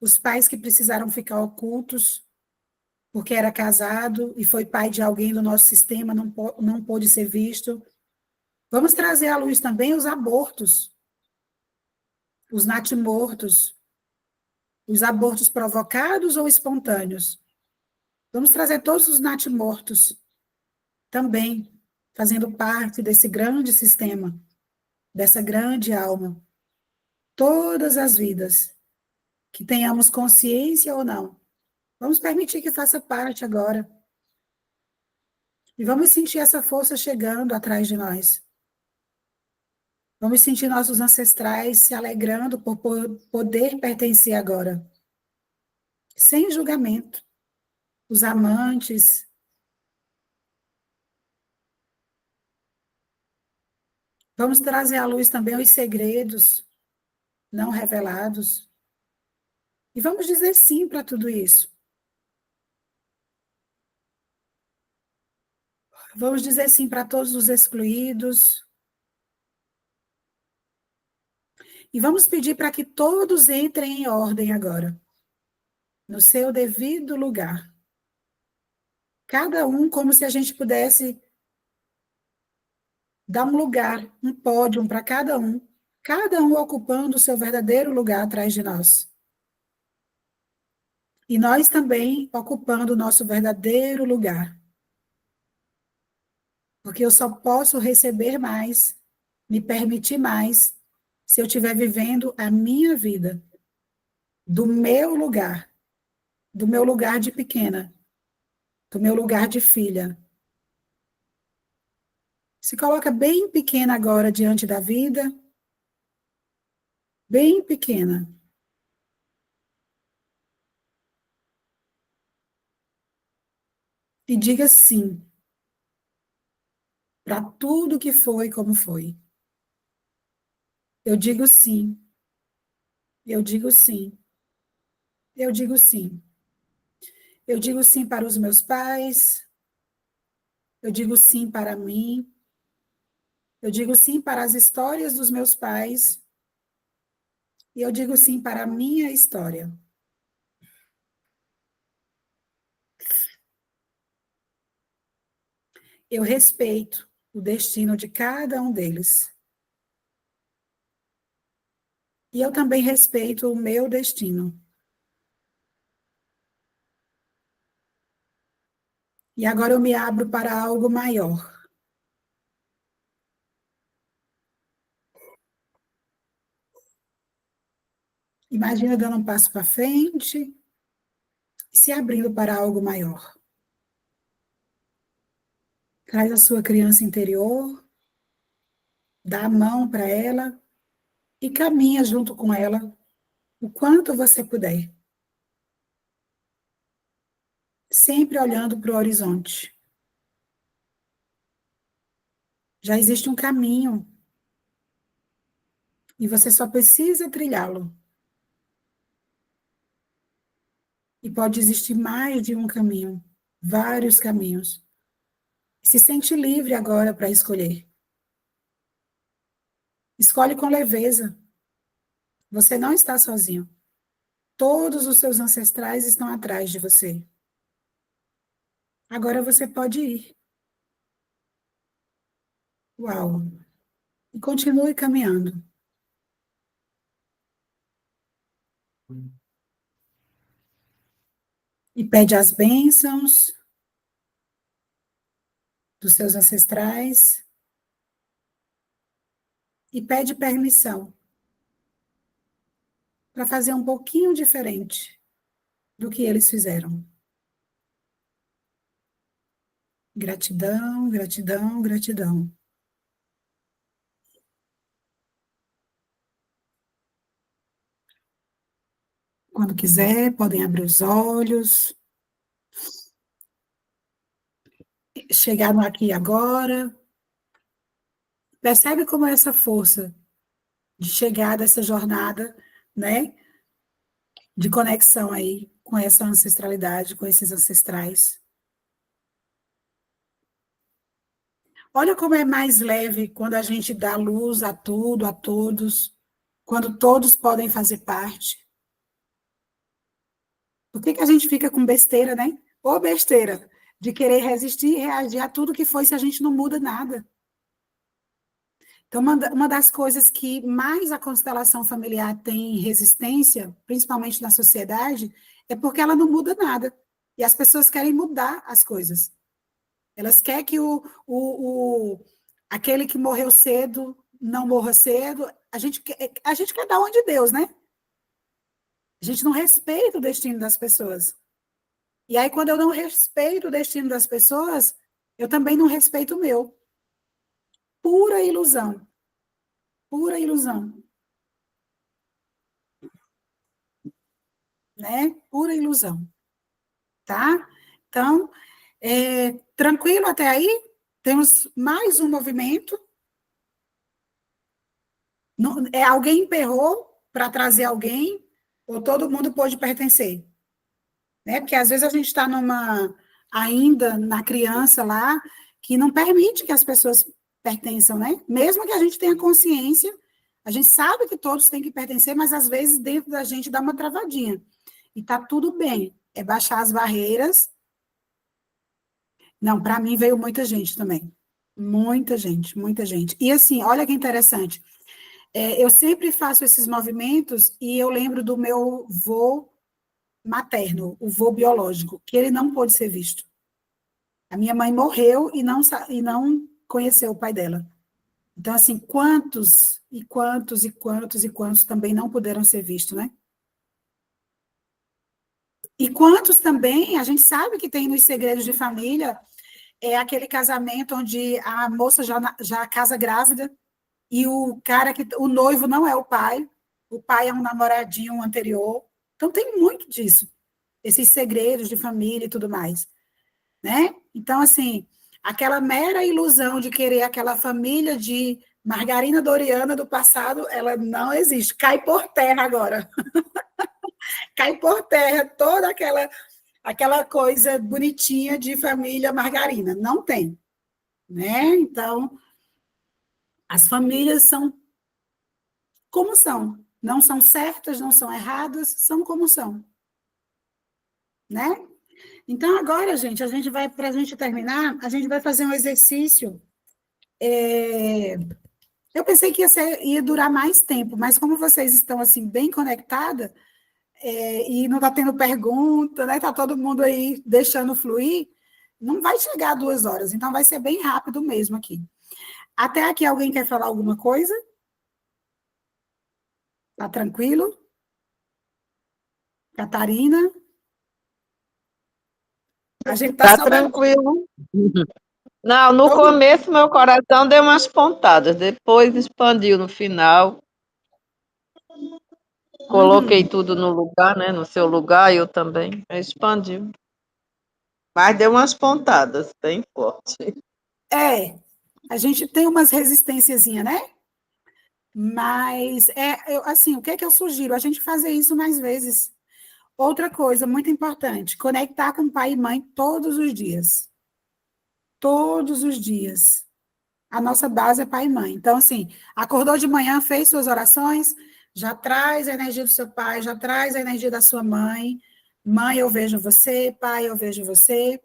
os pais que precisaram ficar ocultos porque era casado e foi pai de alguém do nosso sistema, não pôde ser visto. Vamos trazer à luz também os abortos, os natimortos, os abortos provocados ou espontâneos. Vamos trazer todos os natimortos também, fazendo parte desse grande sistema, dessa grande alma. Todas as vidas, que tenhamos consciência ou não. Vamos permitir que faça parte agora. E vamos sentir essa força chegando atrás de nós. Vamos sentir nossos ancestrais se alegrando por poder pertencer agora. Sem julgamento. Os amantes. Vamos trazer à luz também os segredos não revelados. E vamos dizer sim para tudo isso. Vamos dizer sim para todos os excluídos. E vamos pedir para que todos entrem em ordem agora, no seu devido lugar. Cada um como se a gente pudesse dar um lugar, um pódio para cada um ocupando o seu verdadeiro lugar atrás de nós. E nós também ocupando o nosso verdadeiro lugar. Porque eu só posso receber mais, me permitir mais, se eu estiver vivendo a minha vida, do meu lugar de pequena, do meu lugar de filha. Se coloca bem pequena agora diante da vida, bem pequena. E diga sim para tudo que foi como foi. Eu digo sim. Eu digo sim. Eu digo sim. Eu digo sim para os meus pais. Eu digo sim para mim. Eu digo sim para as histórias dos meus pais e eu digo sim para a minha história. Eu respeito o destino de cada um deles. E eu também respeito o meu destino. E agora eu me abro para algo maior. Imagina dando um passo para frente e se abrindo para algo maior. Traz a sua criança interior, dá a mão para ela e caminha junto com ela o quanto você puder. Sempre olhando para o horizonte. Já existe um caminho e você só precisa trilhá-lo. E pode existir mais de um caminho, vários caminhos. Se sente livre agora para escolher. Escolhe com leveza. Você não está sozinho. Todos os seus ancestrais estão atrás de você. Agora você pode ir. Uau! E continue caminhando. E pede as bênçãos dos seus ancestrais. E pede permissão para fazer um pouquinho diferente do que eles fizeram. Gratidão, gratidão, gratidão. Quando quiser, podem abrir os olhos. Chegar no aqui e agora. Percebe como é essa força de chegar dessa jornada, né? De conexão aí com essa ancestralidade, com esses ancestrais. Olha como é mais leve quando a gente dá luz a tudo, a todos, quando todos podem fazer parte. Por que que a gente fica com besteira, né? Ou besteira, de querer resistir e reagir a tudo que foi se a gente não muda nada. Então, uma das coisas que mais a constelação familiar tem resistência, principalmente na sociedade, é porque ela não muda nada. E as pessoas querem mudar as coisas. Elas querem que aquele que morreu cedo não morra cedo. A gente quer dar onde Deus, né? A gente não respeita o destino das pessoas. E aí, quando eu não respeito o destino das pessoas, eu também não respeito o meu. Pura ilusão. Pura ilusão. Né? Pura ilusão. Tá? Então, tranquilo até aí? Temos mais um movimento. Alguém emperrou para trazer alguém, ou todo mundo pode pertencer? Né? Porque às vezes a gente está ainda na criança lá, que não permite que as pessoas pertençam, né? Mesmo que a gente tenha consciência, a gente sabe que todos têm que pertencer, mas às vezes dentro da gente dá uma travadinha. E tá tudo bem, é baixar as barreiras. Não, para mim veio muita gente também. Muita gente, muita gente. E assim, olha que interessante. Eu sempre faço esses movimentos e eu lembro do meu vô materno, o vô biológico, que ele não pôde ser visto. A minha mãe morreu e não conheceu o pai dela. Então, assim, quantos e quantos e quantos e quantos também não puderam ser vistos, né? E quantos também, a gente sabe que tem nos segredos de família, é aquele casamento onde a moça já casa grávida e o noivo não é o pai é um namoradinho anterior. Então, tem muito disso, esses segredos de família e tudo mais, né? Então, assim, aquela mera ilusão de querer aquela família de Margarina Doriana do passado, ela não existe. Cai por terra agora. Cai por terra toda aquela coisa bonitinha de família Margarina. Não tem, né? Então, As famílias são como são. Não são certas, não são erradas, são como são. Né? Então, agora, gente, para a gente terminar, a gente vai fazer um exercício. Eu pensei que ia durar mais tempo, mas como vocês estão assim bem conectadas, e não está tendo pergunta, né? Está todo mundo aí deixando fluir, não vai chegar a 2 horas, então vai ser bem rápido mesmo aqui. Até aqui, alguém quer falar alguma coisa? Tá tranquilo? Catarina? A gente está
Tá
só...
tranquilo. Não, no
Todo...
começo meu coração deu umas pontadas, depois expandiu no final. Coloquei tudo no lugar, né? No seu lugar, eu também. Expandiu. Mas deu umas pontadas, bem forte.
A gente tem umas resistênciazinha, né? Mas, assim, o que é que eu sugiro? A gente fazer isso mais vezes. Outra coisa muito importante, conectar com pai e mãe todos os dias. Todos os dias. A nossa base é pai e mãe. Então, assim, acordou de manhã, fez suas orações, já traz a energia do seu pai, já traz a energia da sua mãe. Mãe, eu vejo você, pai, eu vejo você.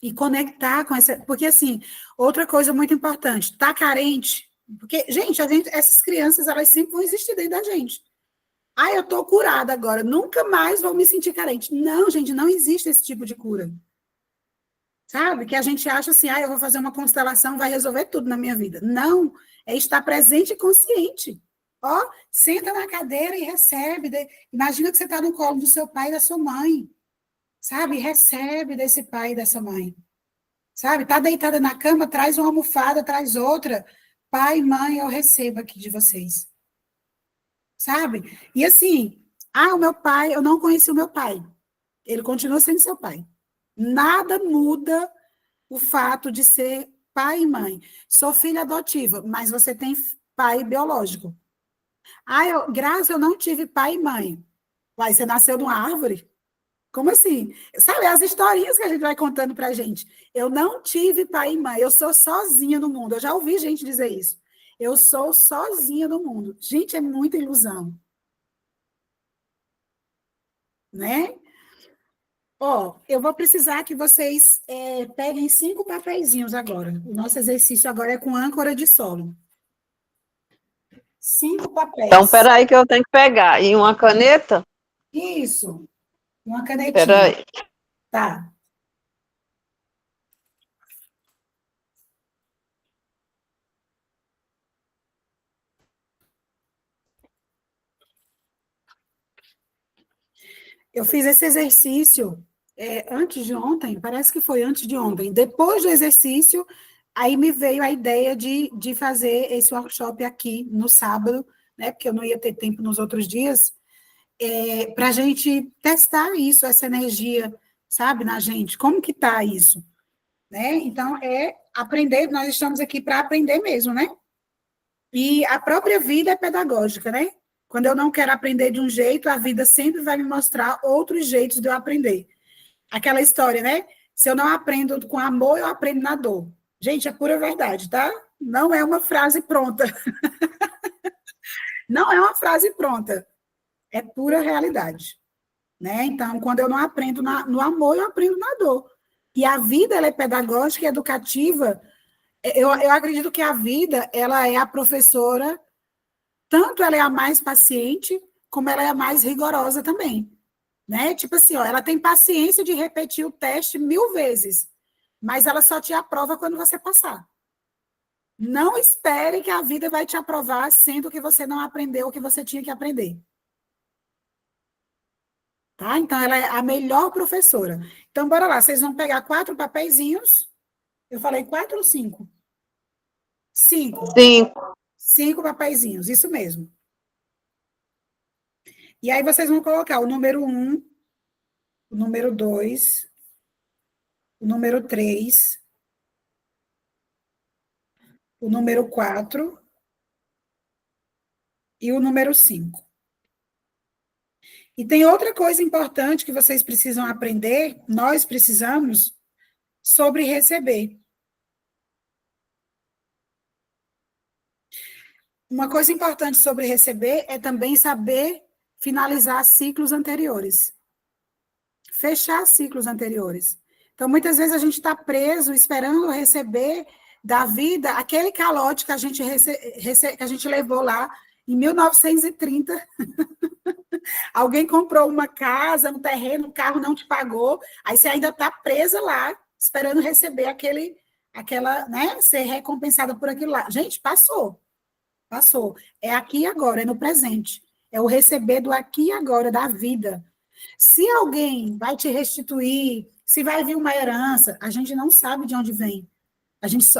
E conectar com essa. Porque, assim, outra coisa muito importante, tá carente. Porque, gente, essas crianças, elas sempre vão existir dentro da gente. Ah, eu tô curada agora, nunca mais vou me sentir carente. Não, gente, não existe esse tipo de cura. Sabe? Que a gente acha assim, eu vou fazer uma constelação, vai resolver tudo na minha vida. Não, é estar presente e consciente. Ó, senta na cadeira e recebe. Imagina que você está no colo do seu pai e da sua mãe. Sabe? Recebe desse pai e dessa mãe. Sabe? Tá deitada na cama, traz uma almofada, traz outra. Pai, mãe, eu recebo aqui de vocês. Sabe? E assim, o meu pai, eu não conheci o meu pai. Ele continua sendo seu pai. Nada muda o fato de ser pai e mãe. Sou filha adotiva, mas você tem pai biológico. Graças, eu não tive pai e mãe. Uai, você nasceu de uma árvore? Como assim? Sabe, as historinhas que a gente vai contando pra gente. Eu não tive pai e mãe, eu sou sozinha no mundo. Eu já ouvi gente dizer isso. Eu sou sozinha no mundo. Gente, é muita ilusão. Né? Ó, eu vou precisar que vocês peguem 5 papeizinhos agora. O nosso exercício agora é com âncora de solo. 5
Então,
papéis.
peraí que eu tenho que pegar. E uma caneta?
Isso, uma canetinha.
Peraí.
Tá. Eu fiz esse exercício antes de ontem, parece que foi antes de ontem. Depois do exercício, aí me veio a ideia de fazer esse workshop aqui no sábado, né? Porque eu não ia ter tempo nos outros dias, para a gente testar isso, essa energia, sabe, na gente. Como que tá isso? Né? Então, aprender, nós estamos aqui para aprender mesmo, né? E a própria vida é pedagógica, né? Quando eu não quero aprender de um jeito, a vida sempre vai me mostrar outros jeitos de eu aprender. Aquela história, né? Se eu não aprendo com amor, eu aprendo na dor. Gente, é pura verdade, tá? Não é uma frase pronta. Não é uma frase pronta. É pura realidade. Né? Então, quando eu não aprendo no amor, eu aprendo na dor. E a vida, ela é pedagógica e educativa. Eu acredito que a vida, ela é a professora, tanto ela é a mais paciente, como ela é a mais rigorosa também, né? Tipo assim, ó, ela tem paciência de repetir o teste 1000 vezes, mas ela só te aprova quando você passar. Não espere que a vida vai te aprovar, sendo que você não aprendeu o que você tinha que aprender. Tá? Então, ela é a melhor professora. Então, bora lá, vocês vão pegar 4 papeizinhos. Eu falei 4 ou 5? 5.
5.
5 papeizinhos, isso mesmo. E aí vocês vão colocar o número 1, o número 2, o número 3, o número 4 e o número 5. E tem outra coisa importante que vocês precisam aprender, nós precisamos, sobre receber. Uma coisa importante sobre receber é também saber finalizar ciclos anteriores. Fechar ciclos anteriores. Então, muitas vezes a gente está preso esperando receber da vida aquele calote que a gente, que a gente levou lá em 1930. Alguém comprou uma casa, um terreno, o carro não te pagou, aí você ainda está presa lá, esperando receber aquela, né, ser recompensada por aquilo lá. Gente, passou. Passou. É aqui e agora, é no presente. É o receber do aqui e agora, da vida. Se alguém vai te restituir, se vai vir uma herança, a gente não sabe de onde vem.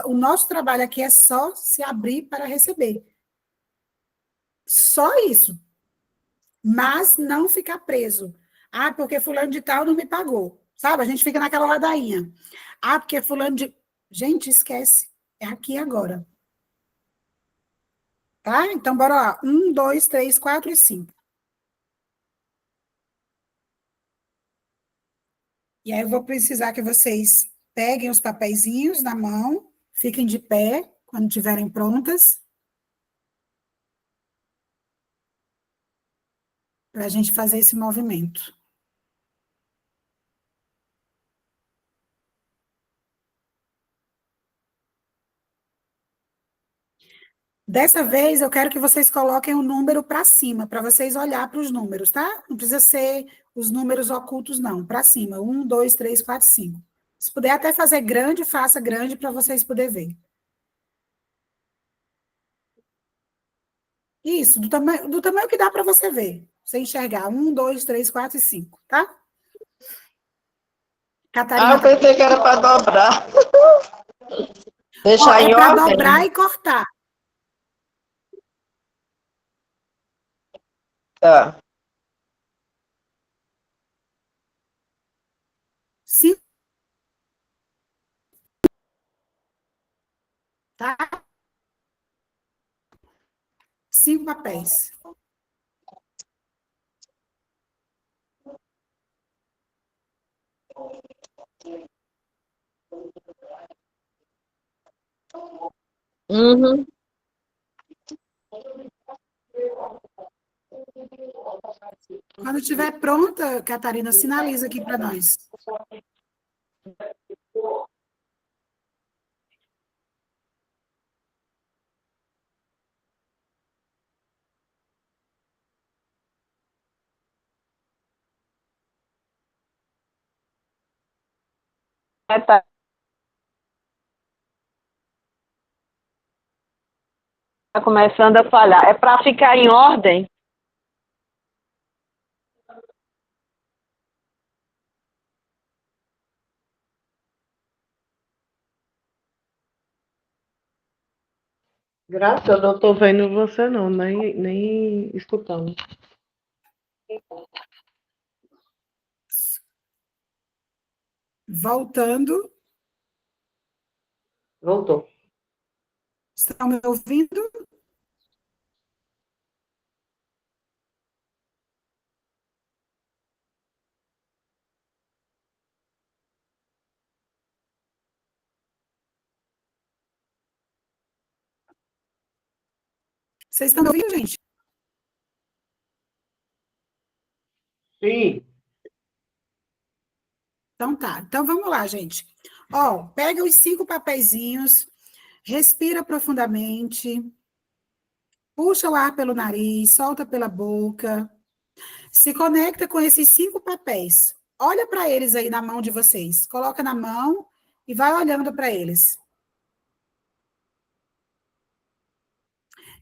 O nosso trabalho aqui é só se abrir para receber. Só isso. Mas não ficar preso. Ah, porque fulano de tal não me pagou. Sabe? A gente fica naquela ladainha. Ah, porque fulano de... Gente, esquece. É aqui e agora. Tá? Então, bora lá. 1, 2, 3, 4 e 5. E aí eu vou precisar que vocês peguem os papeizinhos na mão, fiquem de pé quando estiverem prontas, para a gente fazer esse movimento. Dessa vez, eu quero que vocês coloquem o número para cima, para vocês olhar para os números, tá? Não precisa ser os números ocultos, não. Para cima. 1, 2, 3, 4, 5. Se puder até fazer grande, faça grande para vocês poderem ver. Isso, do tamanho que dá para você ver. Você enxergar. 1, 2, 3, 4 e 5, tá? Catarina.
Eu pensei que era para dobrar. Deixar em
É para
ordem.
dobrar e cortar.
Tá.
5, tá? 5 papéis.
Uhum.
Quando estiver pronta, Catarina, sinaliza aqui para nós.
Tá. Tá começando a falhar. É para ficar em ordem?
Graça, eu não tô vendo você não, nem escutando.
Voltando.
Voltou.
Estão me ouvindo? Vocês estão me ouvindo, gente?
Sim.
Então tá. Então vamos lá, gente. Ó, pega os 5 papeizinhos, respira profundamente, puxa o ar pelo nariz, solta pela boca, se conecta com esses 5 papéis. Olha para eles aí na mão de vocês. Coloca na mão e vai olhando para eles.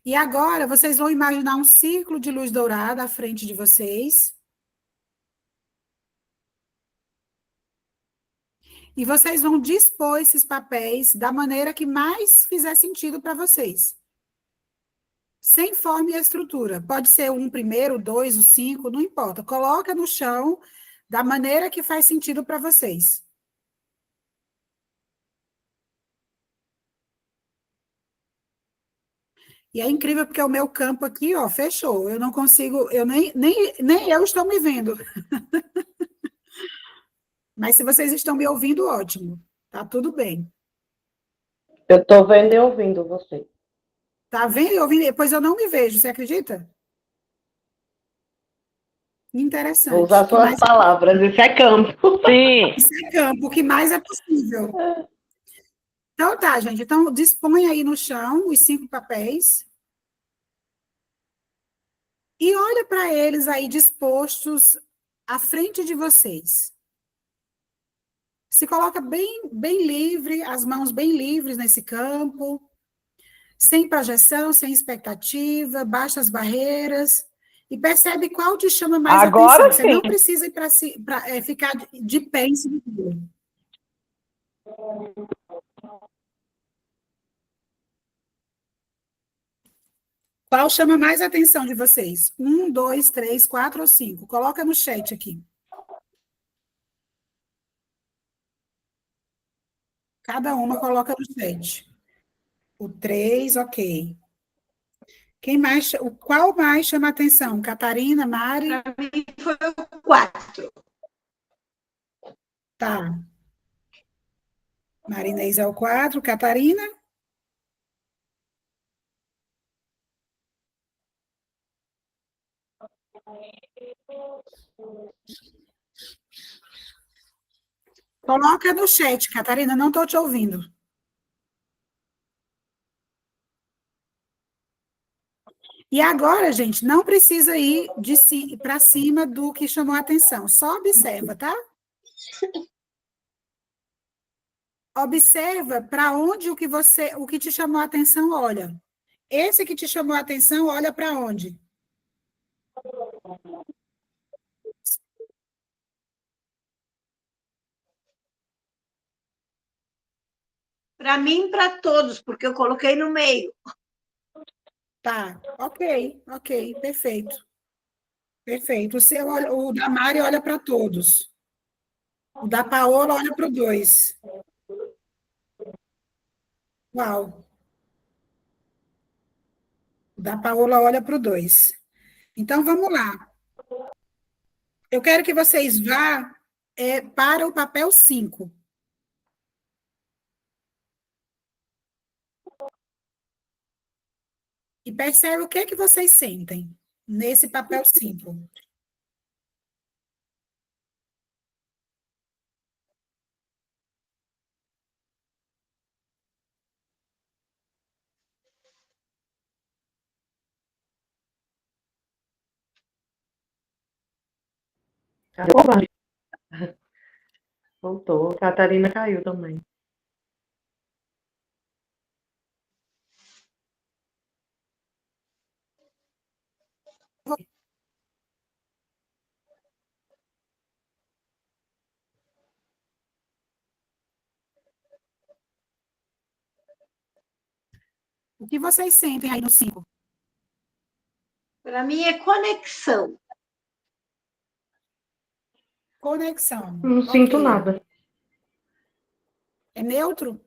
E agora vocês vão imaginar um círculo de luz dourada à frente de vocês. E vocês vão dispor esses papéis da maneira que mais fizer sentido para vocês. Sem forma e estrutura. Pode ser um primeiro, dois, o 5, não importa. Coloca no chão da maneira que faz sentido para vocês. E é incrível porque o meu campo aqui, ó, fechou. Eu não consigo, eu nem eu estou me vendo. Mas se vocês estão me ouvindo, ótimo. Tá tudo bem.
Eu tô vendo e ouvindo você.
Tá vendo e ouvindo? Depois eu não me vejo, você acredita?
Vou
Interessante.
usar
O que
suas
mais
palavras, isso é campo.
Sim.
é campo, o que mais é possível. Então tá, gente. Então dispõe aí no chão os 5 papéis e olha para eles aí dispostos à frente de vocês. Se coloca bem livre, as mãos bem livres nesse campo, sem projeção, sem expectativa, baixa as barreiras e percebe qual te chama mais
Agora
atenção. Você
sim.
não precisa ir ficar de pé em cima dele. Qual chama mais atenção de vocês? 1, 2, 3, 4 ou 5? Coloca no chat aqui. Cada uma coloca no chat. O 3, ok. Qual mais chama atenção? Catarina, Mari?
Para mim foi o 4.
Tá. Marinês é o 4. Catarina? Coloca no chat, Catarina, não estou te ouvindo. E agora, gente, não precisa ir para cima do que chamou a atenção, só observa, tá? Observa para onde o que te chamou a atenção olha. Esse que te chamou a atenção olha para onde?
Para mim e para todos, porque eu coloquei no meio.
Tá, ok, perfeito. Perfeito. O da Mari olha para todos. O da Paola olha para o 2. Uau. O da Paola olha para o 2. Então, vamos lá. Eu quero que vocês vá para o papel 5. E percebe o que vocês sentem nesse papel 5.
Opa, voltou. Catarina caiu também.
O que vocês sentem aí no 5?
Para mim é conexão.
Conexão.
Não sinto
Ok.
nada.
É neutro?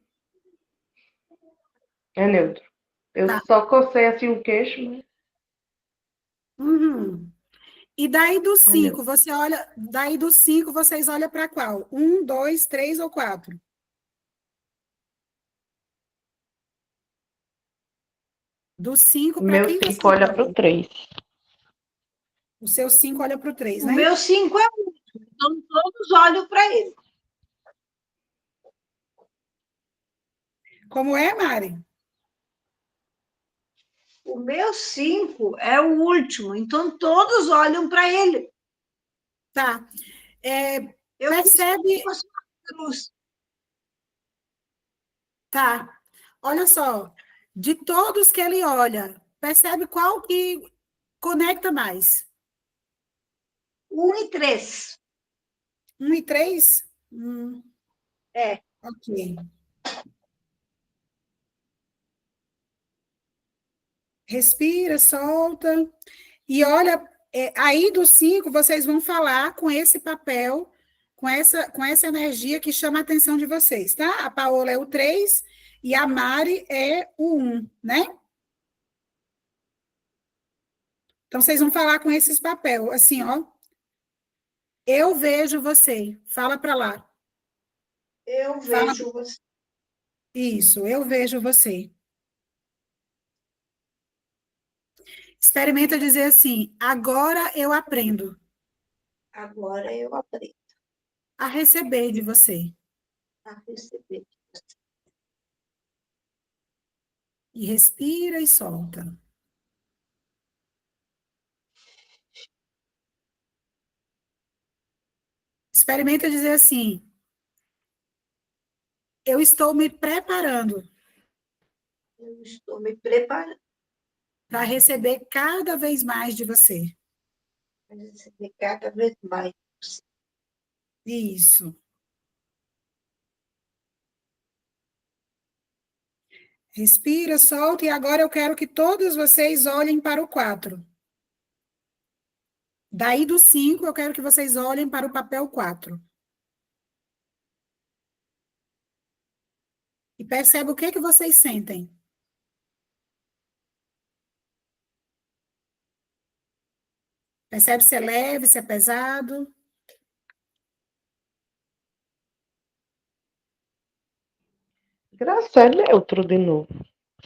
É neutro. Eu
Tá.
só cocei assim o queixo, mas
Uhum. E daí do
é
5,
neutro.
vocês olham para qual? 1, 2, 3 ou 4? Do 5 para
Meu
quem
5
vocês
olha pro
olham?
3.
O seu 5 olha para o 3,
O
né?
meu 5 é o último, então todos olham para ele.
Como é, Mari?
O meu 5 é o último, então todos olham para ele.
Tá.
Eu
Percebe,
faço uma cruz.
tá. Olha só, de todos que ele olha, percebe qual que conecta mais?
1 e 3.
1 e 3?
É.
Ok. Respira, solta. E olha, aí do 5, vocês vão falar com esse papel, com essa energia que chama a atenção de vocês, tá? A Paola é o 3 e a Mari é o 1, né? Então, vocês vão falar com esses papel, assim, ó. Eu vejo você. Fala para lá.
Eu
Fala
vejo você.
isso, eu vejo você. Experimenta dizer assim: agora eu aprendo
Agora eu aprendo
a receber de você.
a receber.
E respira e solta. Experimenta dizer assim: eu estou me preparando
Eu estou me preparando
para receber cada vez mais de você.
para receber cada vez mais.
Isso. Respira, solta, e agora eu quero que todos vocês olhem para o 4. Daí do 5, eu quero que vocês olhem para o papel 4. E perceba o que vocês sentem. Percebe se é leve, se é pesado.
Graça, é neutro de novo.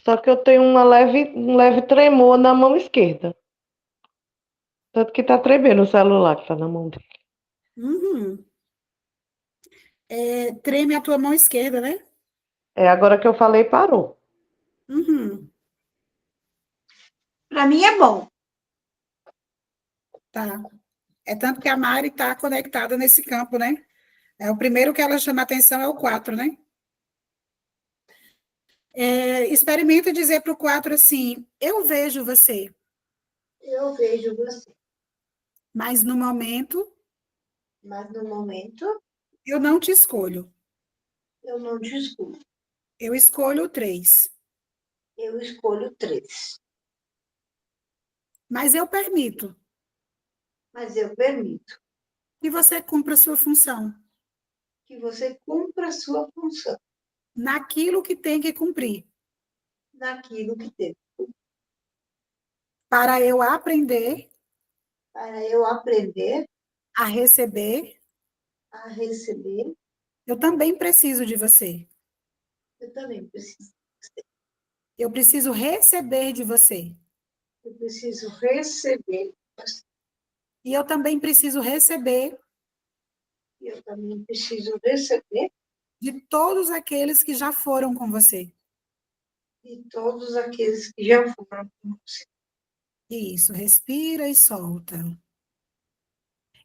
Só que eu tenho um leve tremor na mão esquerda. Tanto que tá tremendo o celular que tá na mão dele.
Uhum. Treme a tua mão esquerda, né?
É, agora que eu falei, parou.
Uhum.
Para mim é bom.
Tá. É tanto que a Mari está conectada nesse campo, né? É, o primeiro que ela chama atenção é o 4, né? Experimenta dizer para o 4 assim: eu vejo você,
Eu vejo você,
mas no momento
mas no momento
eu não te escolho.
eu não te escolho.
Eu escolho o 3.
Eu escolho 3.
Mas eu permito
Mas eu permito
que você cumpra a sua função
que você cumpra a sua função
naquilo que tem que cumprir,
naquilo que tem,
para eu aprender
para eu aprender
a receber.
a receber.
Eu também preciso de você.
Eu também preciso.
Eu preciso receber de você.
Eu preciso receber.
E eu também preciso receber
Eu também preciso receber
de todos aqueles que já foram com você.
de todos aqueles que já foram com você.
Isso, respira e solta.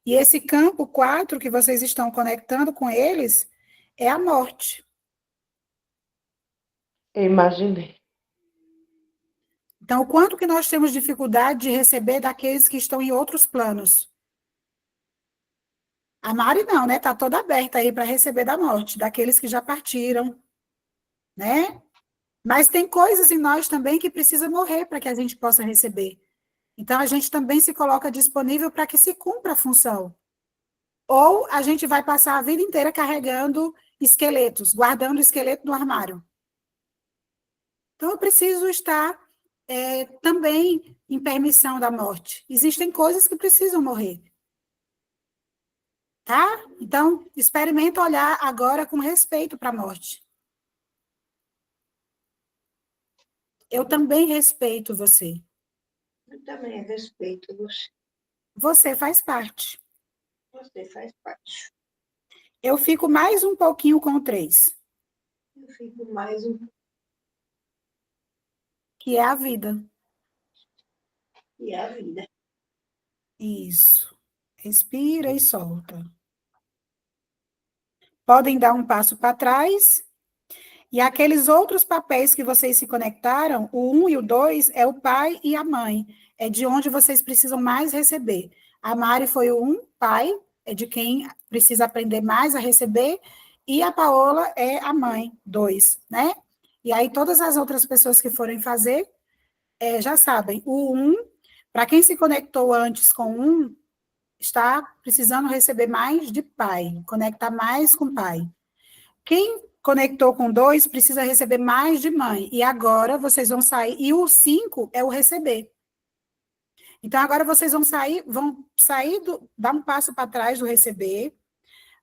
E esse campo 4 que vocês estão conectando com eles é a morte.
Eu imaginei.
Então, o quanto que nós temos dificuldade de receber daqueles que estão em outros planos? A Mari não, né? Está toda aberta aí para receber da morte, daqueles que já partiram, né? Mas tem coisas em nós também que precisa morrer para que a gente possa receber. Então, a gente também se coloca disponível para que se cumpra a função. Ou a gente vai passar a vida inteira carregando esqueletos, guardando o esqueleto no armário. Então, eu preciso estar também em permissão da morte. Existem coisas que precisam morrer. Tá? Então, experimenta olhar agora com respeito para a morte. Eu também respeito você.
Eu também respeito você.
Você faz parte.
Você faz parte.
Eu fico mais um pouquinho com o 3,
Eu fico mais um
que é a vida.
e a vida.
Isso. Respira e solta. Podem dar um passo para trás. E aqueles outros papéis que vocês se conectaram, o 1 e o 2, é o pai e a mãe. É de onde vocês precisam mais receber. A Mari foi o 1, pai, é de quem precisa aprender mais a receber. E a Paola é a mãe, 2, né? E aí todas as outras pessoas que forem fazer, já sabem. O 1, para quem se conectou antes com 1, está precisando receber mais de pai, conectar mais com pai. Quem conectou com 2 precisa receber mais de mãe. E agora vocês vão sair. E o 5 é o receber. Então, agora vocês vão sair dar um passo para trás do receber,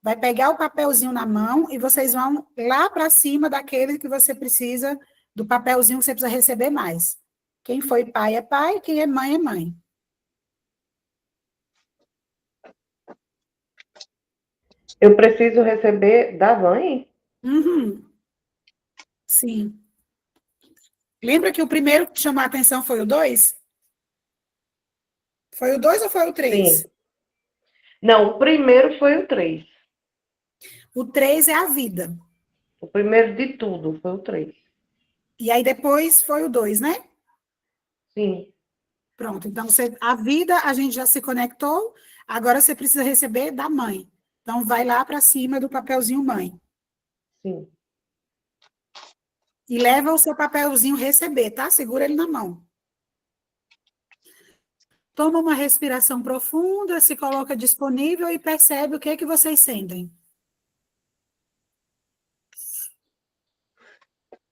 vai pegar o papelzinho na mão e vocês vão lá para cima daquele que você precisa, do papelzinho que você precisa receber mais. Quem foi pai é pai, quem é mãe é mãe.
Eu preciso receber da mãe?
Uhum, sim. Lembra que o primeiro que chamou a atenção foi o 2? Foi o 2 ou foi o 3?
Sim. Não, o primeiro foi o 3.
O 3 é a vida.
O primeiro de tudo foi o 3.
E aí depois foi o 2, né?
Sim,
Pronto. Então, a vida a gente já se conectou, agora você precisa receber da mãe. Então, vai lá para cima do papelzinho mãe.
sim.
E leva o seu papelzinho receber, tá? Segura ele na mão. Toma uma respiração profunda, se coloca disponível e percebe o que é que vocês sentem.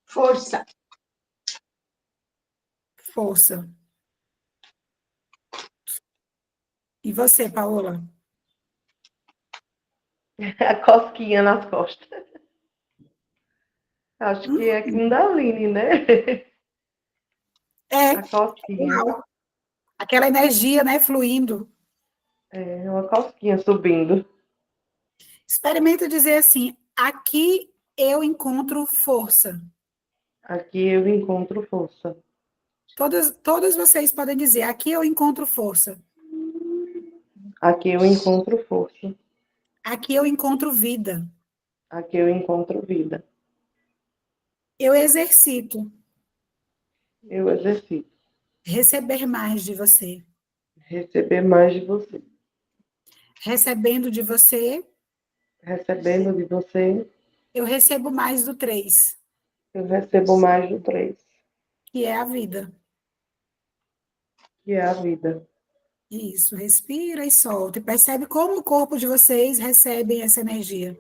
Força.
Força. E você, Paola?
A cosquinha nas costas. Acho que é
Hum,
Kundalini, né?
é,
A cosquinha.
uau. Aquela energia, né, fluindo.
É uma cosquinha subindo.
Experimenta dizer assim: aqui eu encontro força.
Aqui eu encontro força.
Todos vocês podem dizer: aqui eu encontro força.
Aqui eu encontro força.
Aqui eu encontro vida.
Aqui eu encontro vida.
Eu exercito
Eu exercito.
receber mais de você.
Receber mais de você.
Recebendo de você,
Recebendo de você,
eu recebo mais do 3,
eu recebo mais do 3,
que é a vida.
que é a vida.
Isso, respira e solta. E percebe como o corpo de vocês recebe essa energia.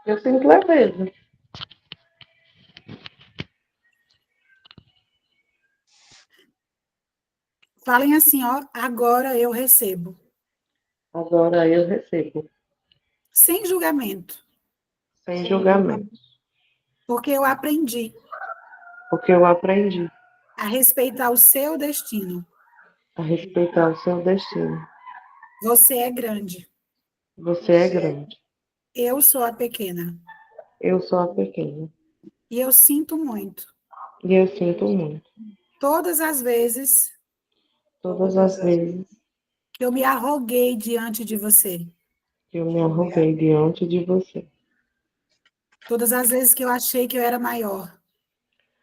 Eu sinto leveza.
Falem assim, ó, agora eu recebo.
Agora eu recebo.
Sem julgamento,
Sem julgamento.
porque eu aprendi
Porque eu aprendi
a respeitar o seu destino.
a respeitar o seu destino.
Você é grande.
Você é grande.
Eu sou a pequena.
Eu sou a pequena.
E eu sinto muito.
E eu sinto muito.
Todas as vezes
Todas as vezes
que eu me arroguei diante de você.
que eu me arroguei diante de você.
Todas as vezes que eu achei que eu era maior.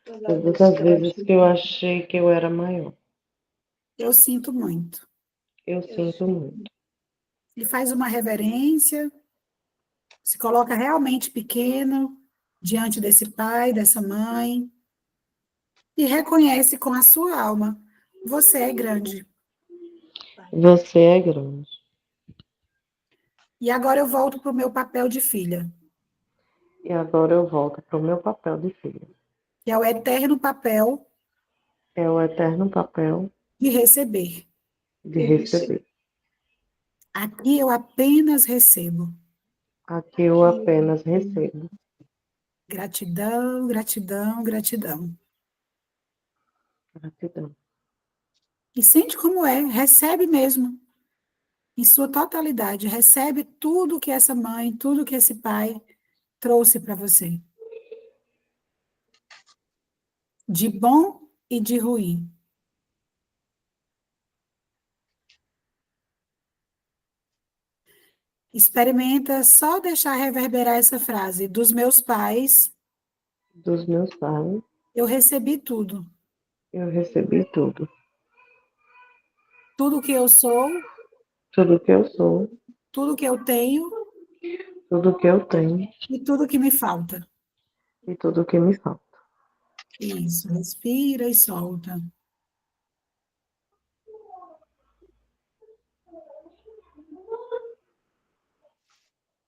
Todas as vezes que eu achei que eu era maior.
Eu sinto muito.
Eu sinto muito.
E faz uma reverência, se coloca realmente pequeno diante desse pai, dessa mãe, e reconhece com a sua alma: você é grande.
Você é grande.
E agora eu volto para o meu papel de filha,
E agora eu volto para o meu papel de filha.
que é o eterno papel
É o eterno papel
de receber.
de receber.
Aqui eu apenas recebo.
Aqui eu apenas recebo.
Gratidão, gratidão, gratidão.
Gratidão.
E sente como é, recebe mesmo, em sua totalidade, recebe tudo que essa mãe, tudo que esse pai trouxe para você, de bom e de ruim. Experimenta só deixar reverberar essa frase: dos meus pais,
Dos meus pais,
eu recebi tudo.
eu recebi tudo.
Tudo que eu sou,
Tudo que eu sou,
tudo que eu tenho
tudo que eu tenho
e tudo que me falta.
e tudo que me falta.
Isso, respira e solta.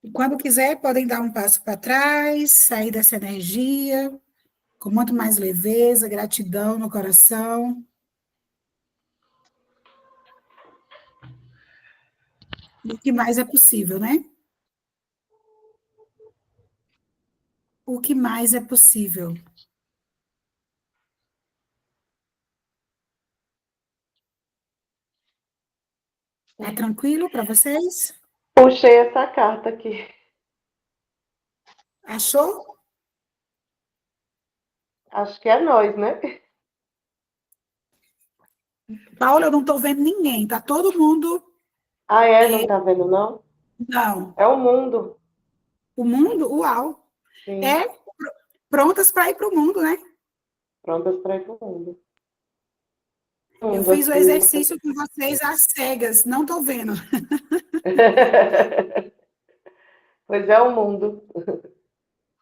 E quando quiser, podem dar um passo para trás, sair dessa energia, com muito mais leveza, gratidão no coração. E o que mais é possível, né? o que mais é possível. Tá tranquilo para vocês?
Puxei essa carta aqui.
Achou?
Acho que é nós, né?
Paula, eu não estou vendo ninguém. Tá todo mundo...
Ah, é? Não tá vendo, não?
Não.
É o mundo.
O mundo? Uau!
Sim.
É prontas para ir para o mundo, né?
Prontas para ir pro mundo.
Eu
Mundo,
fiz o
assim.
exercício com vocês às cegas. Não estou vendo.
Pois é o mundo.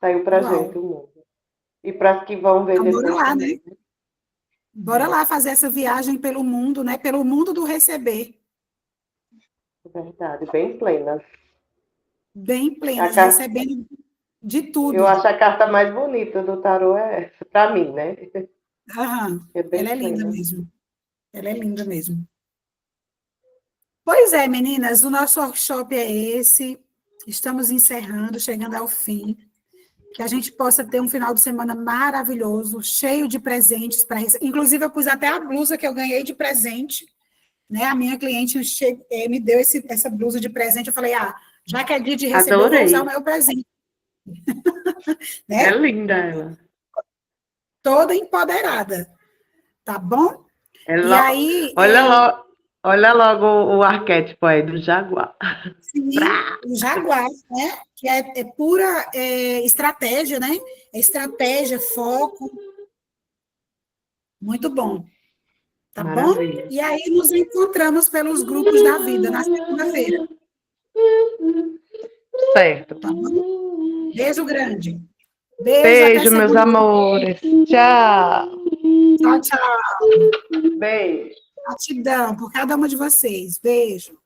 Saiu pra
Uau!
gente o mundo. E para as que vão ver
Então, bora
depois
lá, né?
também.
Bora lá fazer essa viagem pelo mundo, né? Pelo mundo do receber.
É verdade, bem plenas.
Bem
A
plenas,
carta,
recebendo de
eu
tudo.
acho a carta mais bonita do tarô é essa, para mim, né?
Aham.
É
Ela
bem
é linda
plena.
mesmo. Ela é linda mesmo. Pois é, meninas, o nosso workshop é esse. Estamos encerrando, chegando ao fim. Que a gente possa ter um final de semana maravilhoso, cheio de presentes para receber. Inclusive, eu pus até a blusa que eu ganhei de presente, né? A minha cliente me deu essa blusa de presente. Eu falei, já que é dia de receber, eu vou usar o
Adorei.
meu presente,
É
né?
linda ela.
Toda empoderada, tá bom?
É
E
lo...
aí,
olha logo o arquétipo aí do jaguar.
sim,
Brá!
o Jaguar, né? Que é pura estratégia, né? É estratégia, foco, muito bom, tá bom?
Maravilha.
E aí nos encontramos pelos grupos da vida na segunda-feira,
Certo.
tá bom? Beijo grande. Beijo, até
Beijo, meus
segunda.
amores. Tchau.
Tchau, tchau.
Beijo.
Gratidão por cada uma de vocês. Beijo.